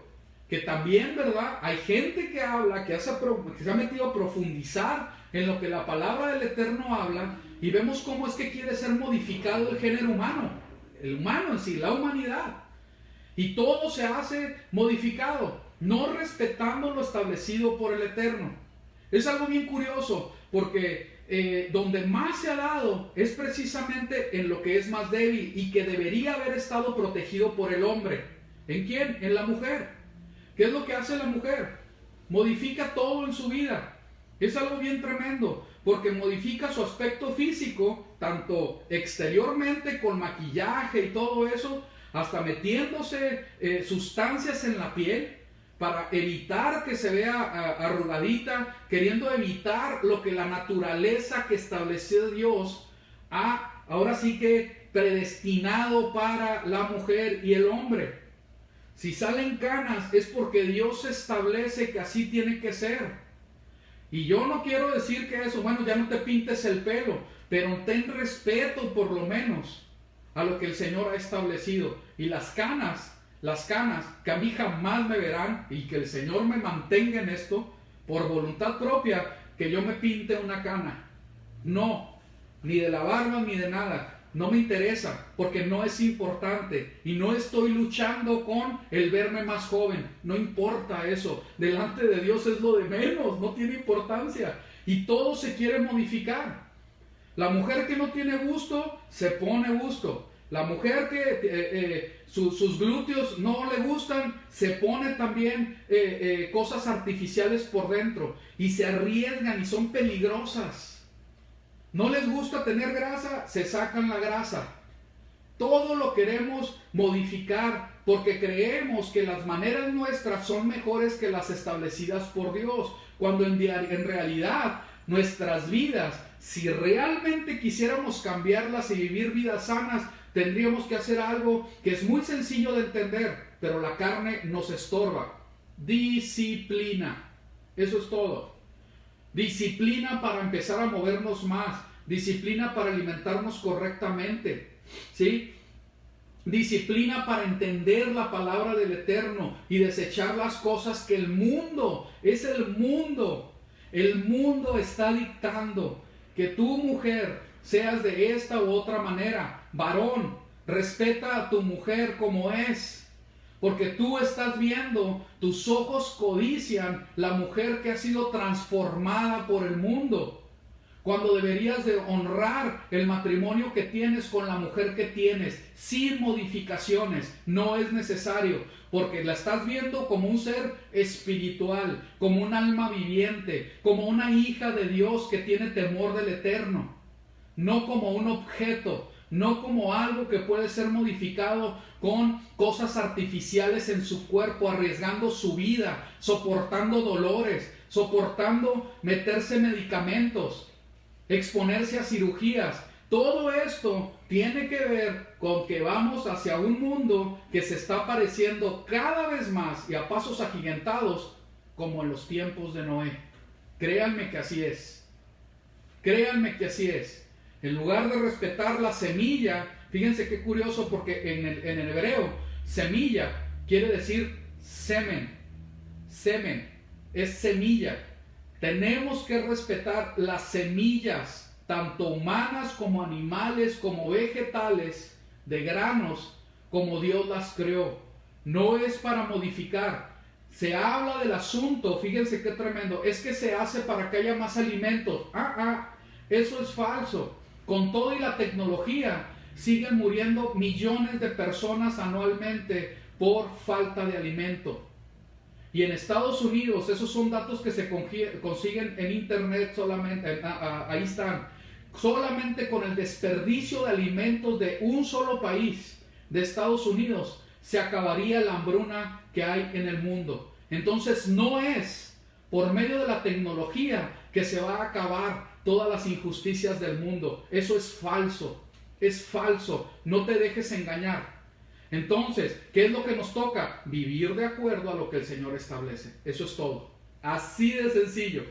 que también, ¿verdad? Hay gente que habla, que se ha metido a profundizar en lo que la palabra del Eterno habla, y vemos cómo es que quiere ser modificado el género humano, el humano en sí, la humanidad. Y todo se hace modificado, no respetando lo establecido por el Eterno. Es algo bien curioso, porque donde más se ha dado es precisamente en lo que es más débil y que debería haber estado protegido por el hombre. ¿En quién? En la mujer. ¿Qué es lo que hace la mujer? Modifica todo en su vida. Es algo bien tremendo, porque modifica su aspecto físico, tanto exteriormente con maquillaje y todo eso, hasta metiéndose sustancias en la piel, para evitar que se vea arrugadita, queriendo evitar lo que la naturaleza que estableció Dios ha, ahora sí que predestinado para la mujer y el hombre. Si salen canas es porque Dios establece que así tiene que ser. Y yo no quiero decir que eso, bueno, ya no te pintes el pelo, pero ten respeto por lo menos a lo que el Señor ha establecido. Y las canas, que a mí jamás me verán, y que el Señor me mantenga en esto, por voluntad propia, que yo me pinte una cana. No, ni de la barba ni de nada. No me interesa, porque no es importante. Y no estoy luchando con el verme más joven. No importa eso. Delante de Dios es lo de menos, no tiene importancia. Y todo se quiere modificar. La mujer que no tiene gusto, se pone gusto. La mujer que sus glúteos no le gustan, se pone también cosas artificiales por dentro. Y se arriesgan y son peligrosas. No les gusta tener grasa, se sacan la grasa. Todo lo queremos modificar porque creemos que las maneras nuestras son mejores que las establecidas por Dios. Cuando en realidad nuestras vidas, si realmente quisiéramos cambiarlas y vivir vidas sanas, tendríamos que hacer algo que es muy sencillo de entender, pero la carne nos estorba. Disciplina. Eso es todo. Disciplina para empezar a movernos más. Disciplina para alimentarnos correctamente. ¿Sí? Disciplina para entender la palabra del Eterno y desechar las cosas que el mundo está dictando. Que tú, mujer, seas de esta u otra manera. Varón, respeta a tu mujer como es. Porque tú estás viendo, tus ojos codician la mujer que ha sido transformada por el mundo. Cuando deberías de honrar el matrimonio que tienes con la mujer que tienes, sin modificaciones, no es necesario, porque la estás viendo como un ser espiritual, como un alma viviente, como una hija de Dios que tiene temor del Eterno, no como un objeto, no como algo que puede ser modificado con cosas artificiales en su cuerpo, arriesgando su vida, soportando dolores, soportando meterse medicamentos, exponerse a cirugías. Todo esto tiene que ver con que vamos hacia un mundo que se está pareciendo cada vez más y a pasos agigantados como en los tiempos de Noé. Créanme que así es. Créanme que así es. En lugar de respetar la semilla, fíjense qué curioso, porque en el hebreo, semilla quiere decir semen. Semen es semilla. Tenemos que respetar las semillas, tanto humanas como animales, como vegetales, de granos, como Dios las creó. No es para modificar. Se habla del asunto, fíjense qué tremendo, es que se hace para que haya más alimentos. Eso es falso. Con todo y la tecnología, siguen muriendo millones de personas anualmente por falta de alimento. Y en Estados Unidos, esos son datos que se consiguen en internet solamente, ahí están. Solamente con el desperdicio de alimentos de un solo país, de Estados Unidos, se acabaría la hambruna que hay en el mundo. Entonces no es por medio de la tecnología que se va a acabar todas las injusticias del mundo. Eso es falso, no te dejes engañar. Entonces, ¿qué es lo que nos toca? Vivir de acuerdo a lo que el Señor establece. Eso es todo, así de sencillo,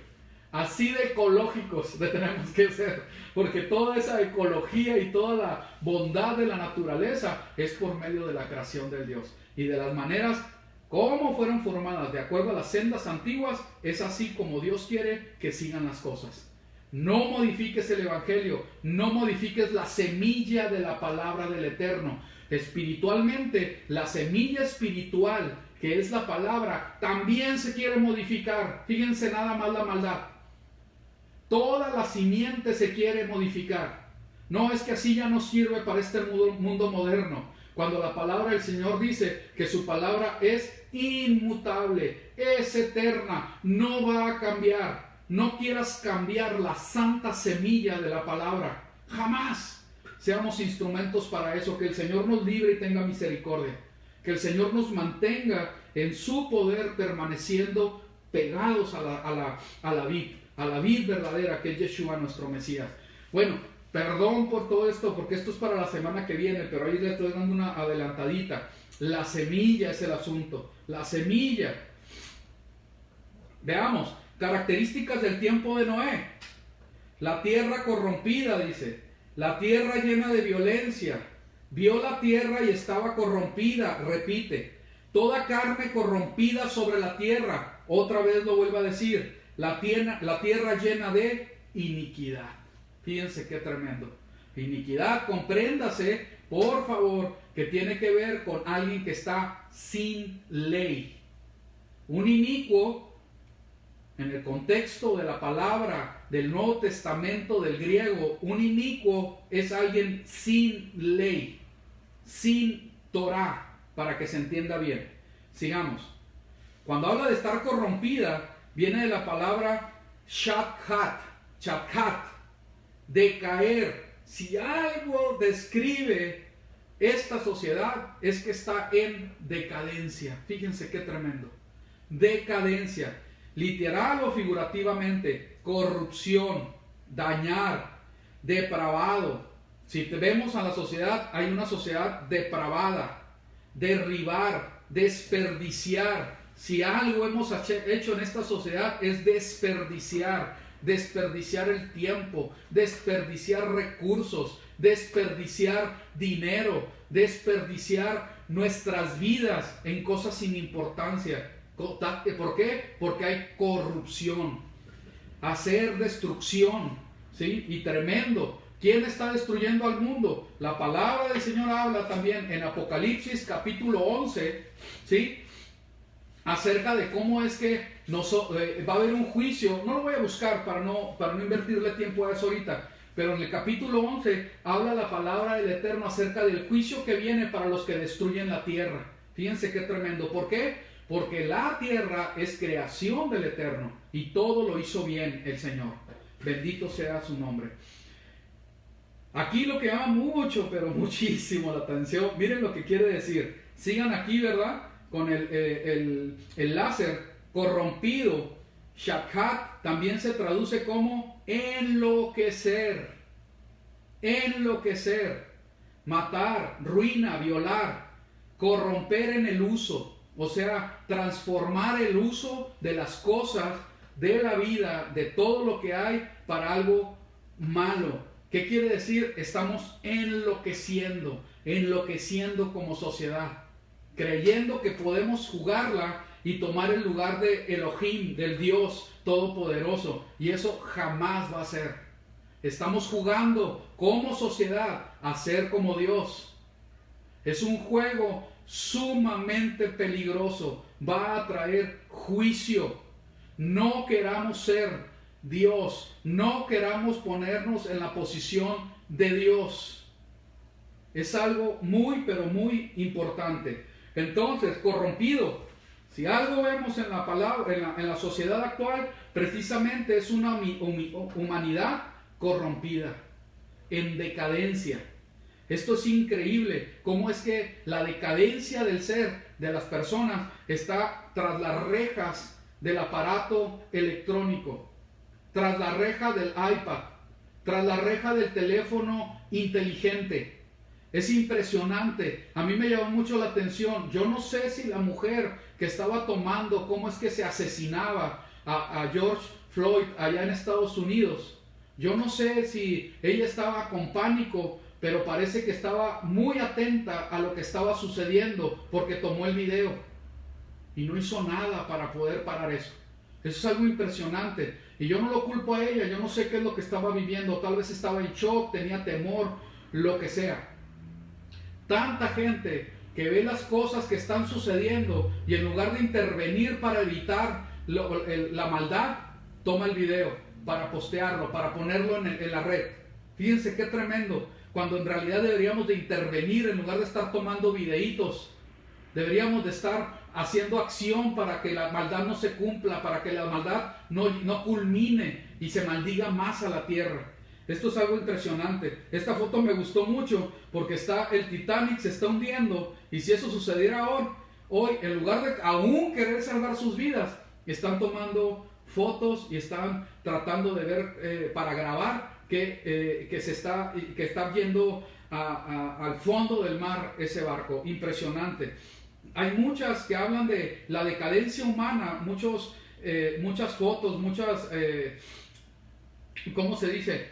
así de ecológicos tenemos que ser, porque toda esa ecología y toda la bondad de la naturaleza es por medio de la creación de Dios y de las maneras como fueron formadas de acuerdo a las sendas antiguas. Es así como Dios quiere que sigan las cosas. No modifiques el Evangelio, no modifiques la semilla de la palabra del Eterno. Espiritualmente, la semilla espiritual, que es la palabra, también se quiere modificar. Fíjense nada más la maldad. Toda la simiente se quiere modificar. No, es que así ya no sirve para este mundo moderno. Cuando la palabra del Señor dice que su palabra es inmutable, es eterna, no va a cambiar. No quieras cambiar la santa semilla de la palabra. Jamás. Seamos instrumentos para eso. Que el Señor nos libre y tenga misericordia. Que el Señor nos mantenga en su poder, permaneciendo pegados a la vid verdadera, que es Yeshua, nuestro Mesías. Bueno, perdón por todo esto, porque esto es para la semana que viene, pero ahí le estoy dando una adelantadita. La semilla es el asunto. La semilla. Veamos. características del tiempo de Noé. La tierra corrompida, dice. La tierra llena de violencia. Vio la tierra y estaba corrompida, repite. Toda carne corrompida sobre la tierra. Otra vez lo vuelvo a decir. La tierra llena de iniquidad. Fíjense qué tremendo. Iniquidad, compréndase, por favor, que tiene que ver con alguien que está sin ley. Un inicuo, en el contexto de la palabra del Nuevo Testamento del griego, un inicuo es alguien sin ley, sin Torah, para que se entienda bien. Sigamos. Cuando habla de estar corrompida, viene de la palabra shathat, decaer. Si algo describe esta sociedad es que está en decadencia. Fíjense qué tremendo. Decadencia, literal o figurativamente, corrupción, dañar, depravado. Si vemos a la sociedad, hay una sociedad depravada, derribar, desperdiciar. Si algo hemos hecho en esta sociedad es desperdiciar el tiempo, desperdiciar recursos, desperdiciar dinero, desperdiciar nuestras vidas en cosas sin importancia. ¿Por qué? Porque hay corrupción, hacer destrucción, ¿sí? Y tremendo. ¿Quién está destruyendo al mundo? La palabra del Señor habla también en Apocalipsis capítulo 11, ¿sí? Acerca de cómo es que va a haber un juicio. No lo voy a buscar para no invertirle tiempo a eso ahorita, pero en el capítulo 11 habla la palabra del Eterno acerca del juicio que viene para los que destruyen la tierra. Fíjense qué tremendo. ¿Por qué? Porque la tierra es creación del Eterno y todo lo hizo bien el Señor. Bendito sea su nombre. Aquí lo que llama mucho, pero muchísimo la atención, miren lo que quiere decir. Sigan aquí, ¿verdad? Con el láser, corrompido. Shakhat también se traduce como enloquecer. Enloquecer. Matar, ruina, violar. Corromper en el uso. O sea, transformar el uso de las cosas, de la vida, de todo lo que hay para algo malo. ¿Qué quiere decir? Estamos enloqueciendo como sociedad, creyendo que podemos jugarla y tomar el lugar de Elohim, del Dios Todopoderoso, y eso jamás va a ser. Estamos jugando como sociedad a ser como Dios. Es un juego sumamente peligroso, va a traer juicio. No queramos ser Dios, no queramos ponernos en la posición de Dios. Es algo muy, pero muy importante. Entonces, corrompido. Si algo vemos en la palabra, en la sociedad actual, precisamente es una humanidad corrompida, en decadencia. Esto es increíble, cómo es que la decadencia del ser, de las personas, está tras las rejas del aparato electrónico, tras la reja del iPad, tras la reja del teléfono inteligente. Es impresionante. A mí me llamó mucho la atención. Yo no sé si la mujer que estaba tomando, cómo es que se asesinaba a George Floyd allá en Estados Unidos. Yo no sé si ella estaba con pánico, pero parece que estaba muy atenta a lo que estaba sucediendo porque tomó el video y no hizo nada para poder parar eso. Eso es algo impresionante. Y yo no lo culpo a ella, yo no sé qué es lo que estaba viviendo. Tal vez estaba en shock, tenía temor, lo que sea. Tanta gente que ve las cosas que están sucediendo y en lugar de intervenir para evitar la maldad, toma el video para postearlo, para ponerlo en la red. Fíjense qué tremendo, cuando en realidad deberíamos de intervenir en lugar de estar tomando videitos. Deberíamos de estar haciendo acción para que la maldad no se cumpla, para que la maldad no culmine y se maldiga más a la tierra. Esto es algo impresionante. Esta foto me gustó mucho porque el Titanic se está hundiendo, y si eso sucediera hoy, en lugar de aún querer salvar sus vidas, están tomando fotos y están tratando de ver para grabar que está yendo al fondo del mar ese barco. Impresionante. Hay muchas que hablan de la decadencia humana, muchos muchas fotos, ¿cómo se dice?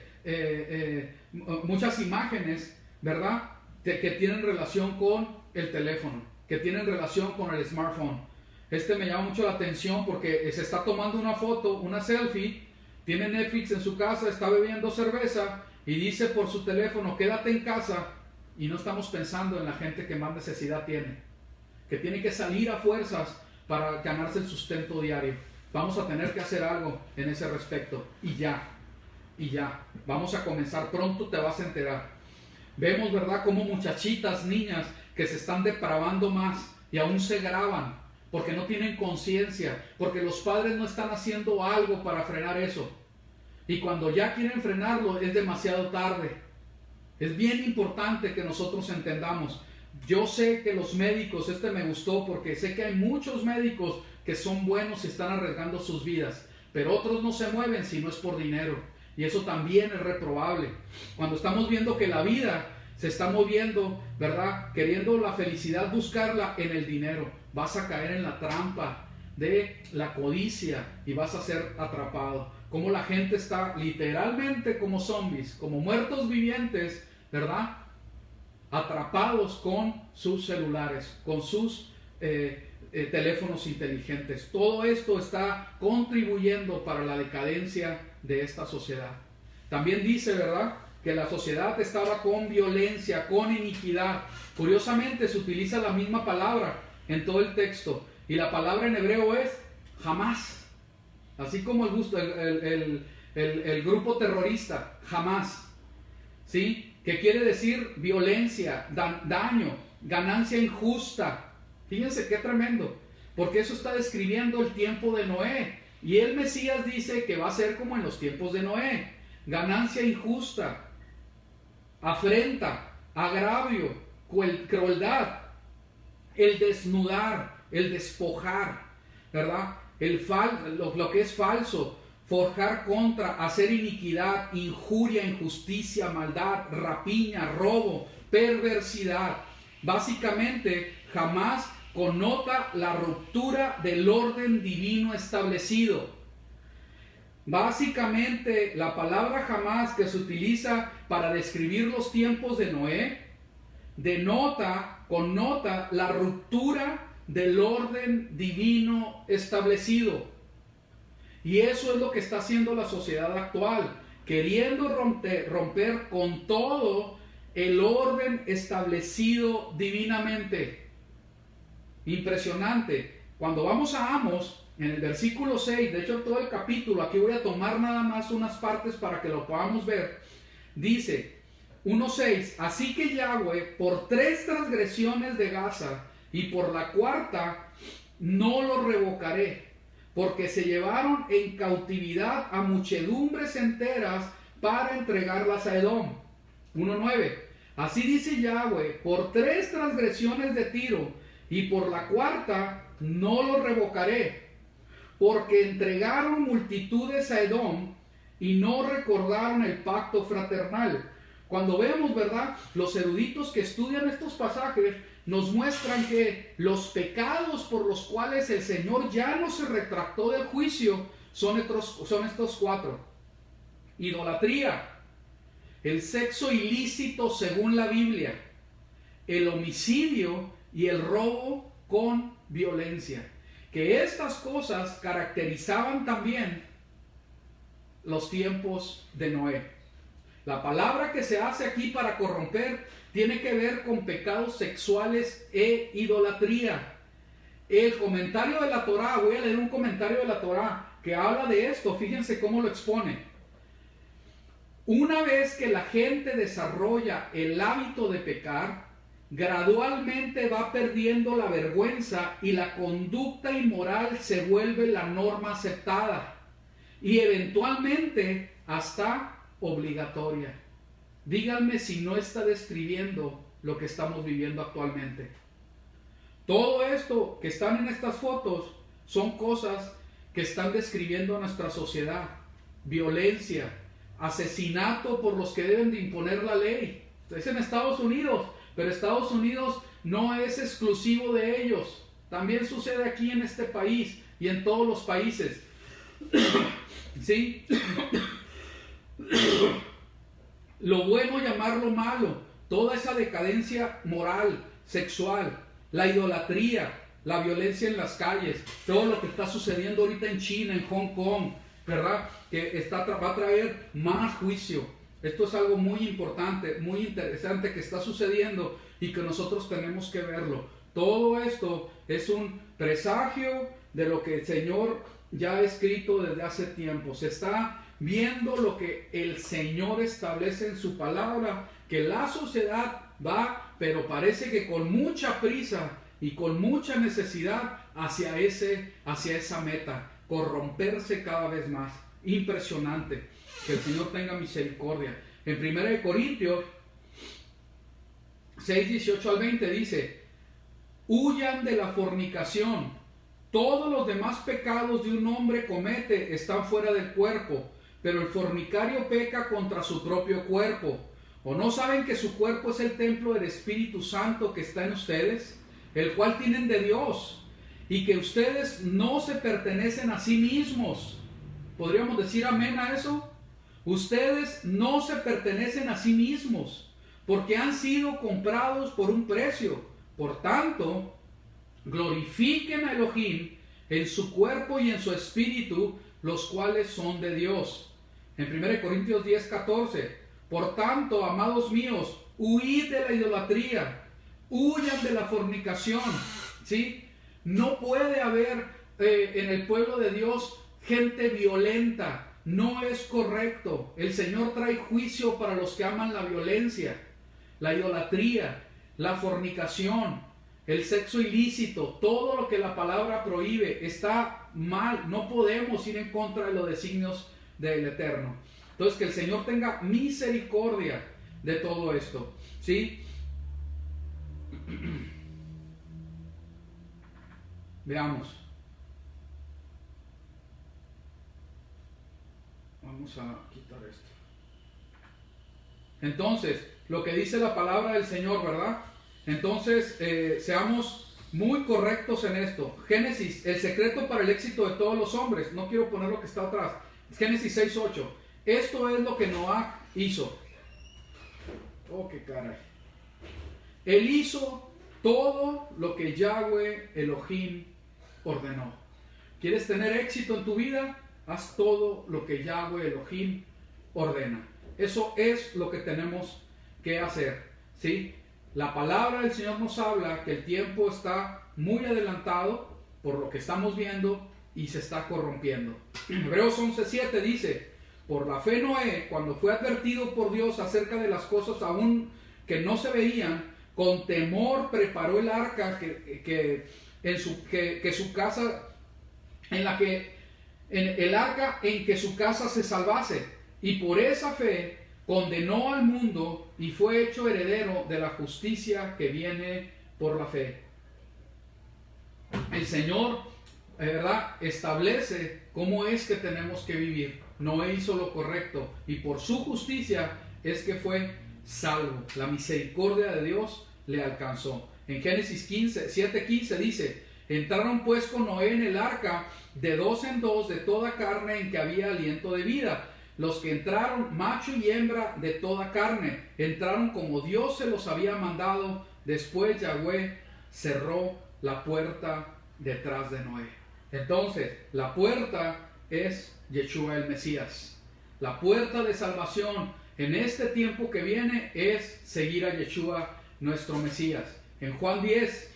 Muchas imágenes, ¿verdad? Que tienen relación con el teléfono, que tienen relación con el smartphone. Me llama mucho la atención porque se está tomando una foto, una selfie, tiene Netflix en su casa, está bebiendo cerveza y dice por su teléfono, quédate en casa, y no estamos pensando en la gente que más necesidad tiene, que tiene que salir a fuerzas para ganarse el sustento diario. Vamos a tener que hacer algo en ese respecto, y ya, vamos a comenzar, pronto te vas a enterar. Vemos, ¿verdad?, como muchachitas, niñas, que se están depravando más y aún se graban, porque no tienen conciencia, porque los padres no están haciendo algo para frenar eso. Y cuando ya quieren frenarlo, es demasiado tarde. Es bien importante que nosotros entendamos. Yo sé que los médicos, me gustó porque sé que hay muchos médicos que son buenos y están arriesgando sus vidas, pero otros no se mueven si no es por dinero. Y eso también es reprobable. Cuando estamos viendo que la vida se está moviendo, ¿verdad?, queriendo la felicidad, buscarla en el dinero, vas a caer en la trampa de la codicia y vas a ser atrapado. Como la gente está literalmente como zombies, como muertos vivientes, ¿verdad?, atrapados con sus celulares, con sus teléfonos inteligentes. Todo esto está contribuyendo para la decadencia de esta sociedad. También dice, ¿verdad?, que la sociedad estaba con violencia, con iniquidad. Curiosamente se utiliza la misma palabra en todo el texto, y la palabra en hebreo es jamás, así como el grupo terrorista, jamás, ¿sí?, que quiere decir violencia, daño, ganancia injusta. Fíjense qué tremendo, porque eso está describiendo el tiempo de Noé, y el Mesías dice que va a ser como en los tiempos de Noé: ganancia injusta, afrenta, agravio, crueldad, el desnudar, el despojar, ¿verdad?, lo que es falso, forjar contra, hacer iniquidad, injuria, injusticia, maldad, rapiña, robo, perversidad. Básicamente, jamás connota la ruptura del orden divino establecido. Básicamente, la palabra jamás que se utiliza para describir los tiempos de Noé connota la ruptura del orden divino establecido. Y eso es lo que está haciendo la sociedad actual, queriendo romper con todo el orden establecido divinamente. Impresionante. Cuando vamos a Amos, en el versículo 6, de hecho todo el capítulo, aquí voy a tomar nada más unas partes para que lo podamos ver, dice 1:6, así que Yahweh, por 3 transgresiones de Gaza y por la 4ª no lo revocaré, porque se llevaron en cautividad a muchedumbres enteras para entregarlas a Edom. 1:9, así dice Yahweh, por 3 transgresiones de Tiro y por la 4ª no lo revocaré, porque entregaron multitudes a Edom y no recordaron el pacto fraternal. Cuando vemos, ¿verdad?, los eruditos que estudian estos pasajes nos muestran que los pecados por los cuales el Señor ya no se retractó del juicio son estos 4. Idolatría, el sexo ilícito según la Biblia, el homicidio y el robo con violencia. Que estas cosas caracterizaban también los tiempos de Noé. La palabra que se hace aquí para corromper tiene que ver con pecados sexuales e idolatría. El comentario de la Torá, voy a leer un comentario de la Torá que habla de esto, fíjense cómo lo expone. Una vez que la gente desarrolla el hábito de pecar, gradualmente va perdiendo la vergüenza y la conducta inmoral se vuelve la norma aceptada y eventualmente hasta obligatoria. Díganme si no está describiendo lo que estamos viviendo actualmente. Todo esto que están en estas fotos son cosas que están describiendo a nuestra sociedad: violencia, asesinato por los que deben de imponer la ley. Es en Estados Unidos, pero Estados Unidos no es exclusivo de ellos. También sucede aquí en este país. y en todos los países. ¿Sí? Lo bueno llamarlo malo, toda esa decadencia moral, sexual, la idolatría, la violencia en las calles, todo lo que está sucediendo ahorita en China, en Hong Kong, ¿verdad? Que va a traer más juicio. Esto es algo muy importante, muy interesante que está sucediendo y que nosotros tenemos que verlo. Todo esto es un presagio de lo que el Señor ya ha escrito desde hace tiempo. Se está viendo lo que el Señor establece en su palabra, que la sociedad va, pero parece que con mucha prisa y con mucha necesidad hacia esa meta, corromperse cada vez más. Impresionante. Que el Señor tenga misericordia. En 1 Corintios 6, 18 al 20 dice: huyan de la fornicación. Todos los demás pecados de un hombre comete están fuera del cuerpo, pero el fornicario peca contra su propio cuerpo. ¿O no saben que su cuerpo es el templo del Espíritu Santo que está en ustedes, el cual tienen de Dios, y que ustedes no se pertenecen a sí mismos? ¿Podríamos decir amén a eso? Ustedes no se pertenecen a sí mismos, porque han sido comprados por un precio. Por tanto, glorifiquen a Elohim en su cuerpo y en su espíritu, los cuales son de Dios. En 1 Corintios 10, 14, por tanto, amados míos, huid de la idolatría, huyan de la fornicación. ¿Sí? No puede haber en el pueblo de Dios gente violenta. No es correcto. El Señor trae juicio para los que aman la violencia, la idolatría, la fornicación, el sexo ilícito. Todo lo que la palabra prohíbe está mal. No podemos ir en contra de los designios del Eterno. Entonces, que el Señor tenga misericordia de todo esto. ¿Sí? Veamos. Vamos a quitar esto. Entonces, lo que dice la palabra del Señor, ¿verdad? Entonces, seamos muy correctos en esto. Génesis, el secreto para el éxito de todos los hombres. No quiero poner lo que está atrás. Génesis 6:8. Esto es lo que Noah hizo. Oh, qué caray. Él hizo todo lo que Yahweh Elohim ordenó. ¿Quieres tener éxito en tu vida? Haz todo lo que Yahweh Elohim ordena. Eso es lo que tenemos que hacer. ¿Sí? La palabra del Señor nos habla que el tiempo está muy adelantado por lo que estamos viendo y se está corrompiendo. Hebreos 11:7 dice: por la fe Noé, cuando fue advertido por Dios acerca de las cosas aún que no se veían, con temor preparó el arca el arca en que su casa se salvase, y por esa fe condenó al mundo y fue hecho heredero de la justicia que viene por la fe. El Señor, ¿verdad?, establece cómo es que tenemos que vivir. Noé hizo lo correcto y por su justicia es que fue salvo. La misericordia de Dios le alcanzó. En Génesis 7:15 dice: entraron pues con Noé en el arca de 2 en 2 de toda carne en que había aliento de vida. Los que entraron, macho y hembra de toda carne, entraron como Dios se los había mandado. Después Yahweh cerró la puerta detrás de Noé. Entonces, la puerta es Yeshua el Mesías. La puerta de salvación en este tiempo que viene es seguir a Yeshua nuestro Mesías. En Juan 10,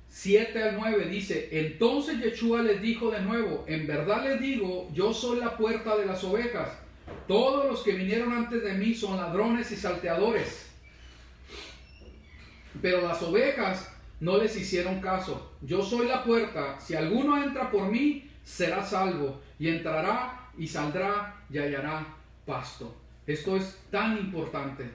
7 al 9 dice: entonces Yeshua les dijo de nuevo: en verdad les digo, yo soy la puerta de las ovejas. Todos los que vinieron antes de mí son ladrones y salteadores, pero las ovejas no les hicieron caso. Yo soy la puerta. Si alguno entra por mí, será salvo, y entrará y saldrá y hallará pasto. Esto es tan importante.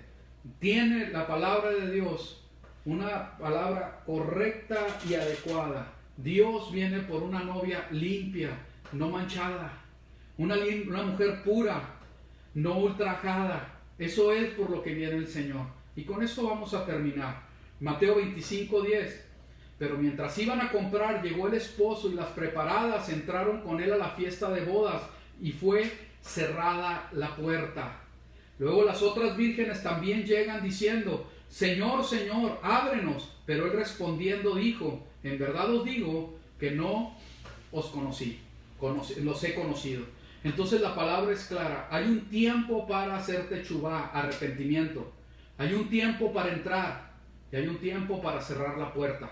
Tiene la palabra de Dios una palabra correcta y adecuada. Dios viene por una novia limpia, no manchada, una mujer pura, no ultrajada. Eso es por lo que viene el Señor. Y con esto vamos a terminar. Mateo 25:10. Pero mientras iban a comprar, llegó el esposo y las preparadas entraron con él a la fiesta de bodas y fue cerrada la puerta. Luego las otras vírgenes también llegan diciendo: Señor, Señor, ábrenos. Pero él respondiendo dijo: en verdad os digo que no os conocí, los he conocido. Entonces la palabra es clara. Hay un tiempo para hacer techubá, arrepentimiento. Hay un tiempo para entrar y hay un tiempo para cerrar la puerta.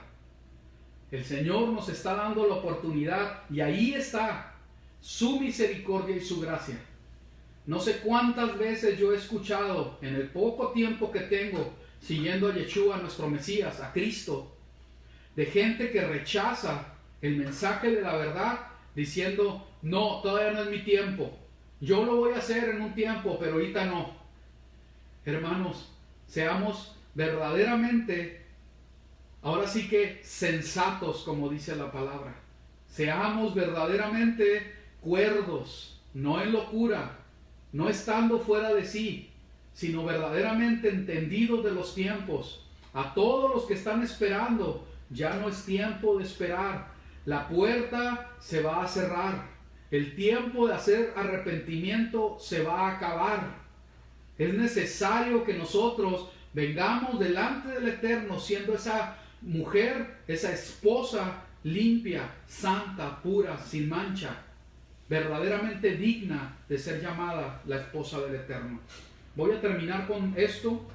El Señor nos está dando la oportunidad y ahí está su misericordia y su gracia. No sé cuántas veces yo he escuchado en el poco tiempo que tengo siguiendo a Yeshua, nuestro Mesías, a Cristo, de gente que rechaza el mensaje de la verdad diciendo: no, todavía no es mi tiempo, yo lo voy a hacer en un tiempo, pero ahorita no. Hermanos, seamos verdaderamente, ahora sí que sensatos, como dice la palabra. Seamos verdaderamente cuerdos, no en locura, no estando fuera de sí, sino verdaderamente entendidos de los tiempos. A todos los que están esperando, ya no es tiempo de esperar. La puerta se va a cerrar. El tiempo de hacer arrepentimiento se va a acabar. Es necesario que nosotros vengamos delante del Eterno siendo esa mujer, esa esposa limpia, santa, pura, sin mancha, verdaderamente digna de ser llamada la esposa del Eterno. Voy a terminar con esto.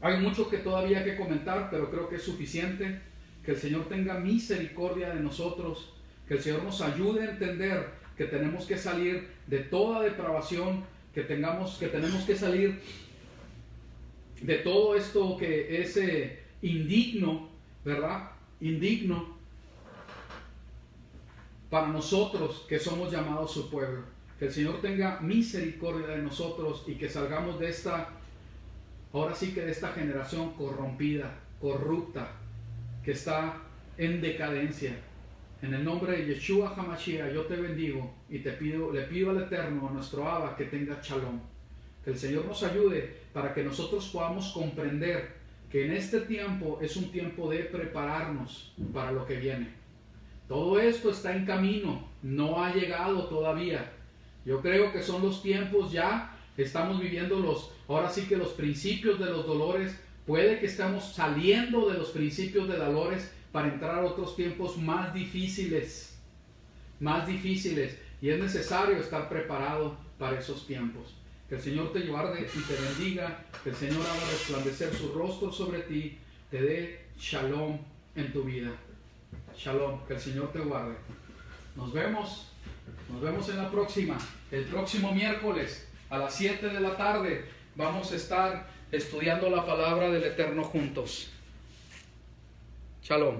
Hay mucho que todavía hay que comentar, pero creo que es suficiente. Que el Señor tenga misericordia de nosotros, que el Señor nos ayude a entender que tenemos que salir de toda depravación, que tenemos que salir de todo esto que es indigno, ¿verdad? Indigno para nosotros que somos llamados su pueblo. Que el Señor tenga misericordia de nosotros y que salgamos de esta, ahora sí que de esta generación corrompida, corrupta, que está en decadencia. En el nombre de Yeshua HaMashiach yo te bendigo y le pido al Eterno, a nuestro Abba, que tenga shalom. Que el Señor nos ayude para que nosotros podamos comprender que en este tiempo es un tiempo de prepararnos para lo que viene. Todo esto está en camino, no ha llegado todavía. Yo creo que son los tiempos ya, estamos viviendo ahora sí que los principios de los dolores. Puede que estemos saliendo de los principios de dolores para entrar a otros tiempos más difíciles, y es necesario estar preparado para esos tiempos. Que el Señor te guarde y te bendiga, que el Señor haga resplandecer su rostro sobre ti, te dé shalom en tu vida. Shalom, que el Señor te guarde. Nos vemos en la próxima, el próximo miércoles a las 7 de la tarde. Vamos a estar estudiando la palabra del Eterno juntos. Shalom.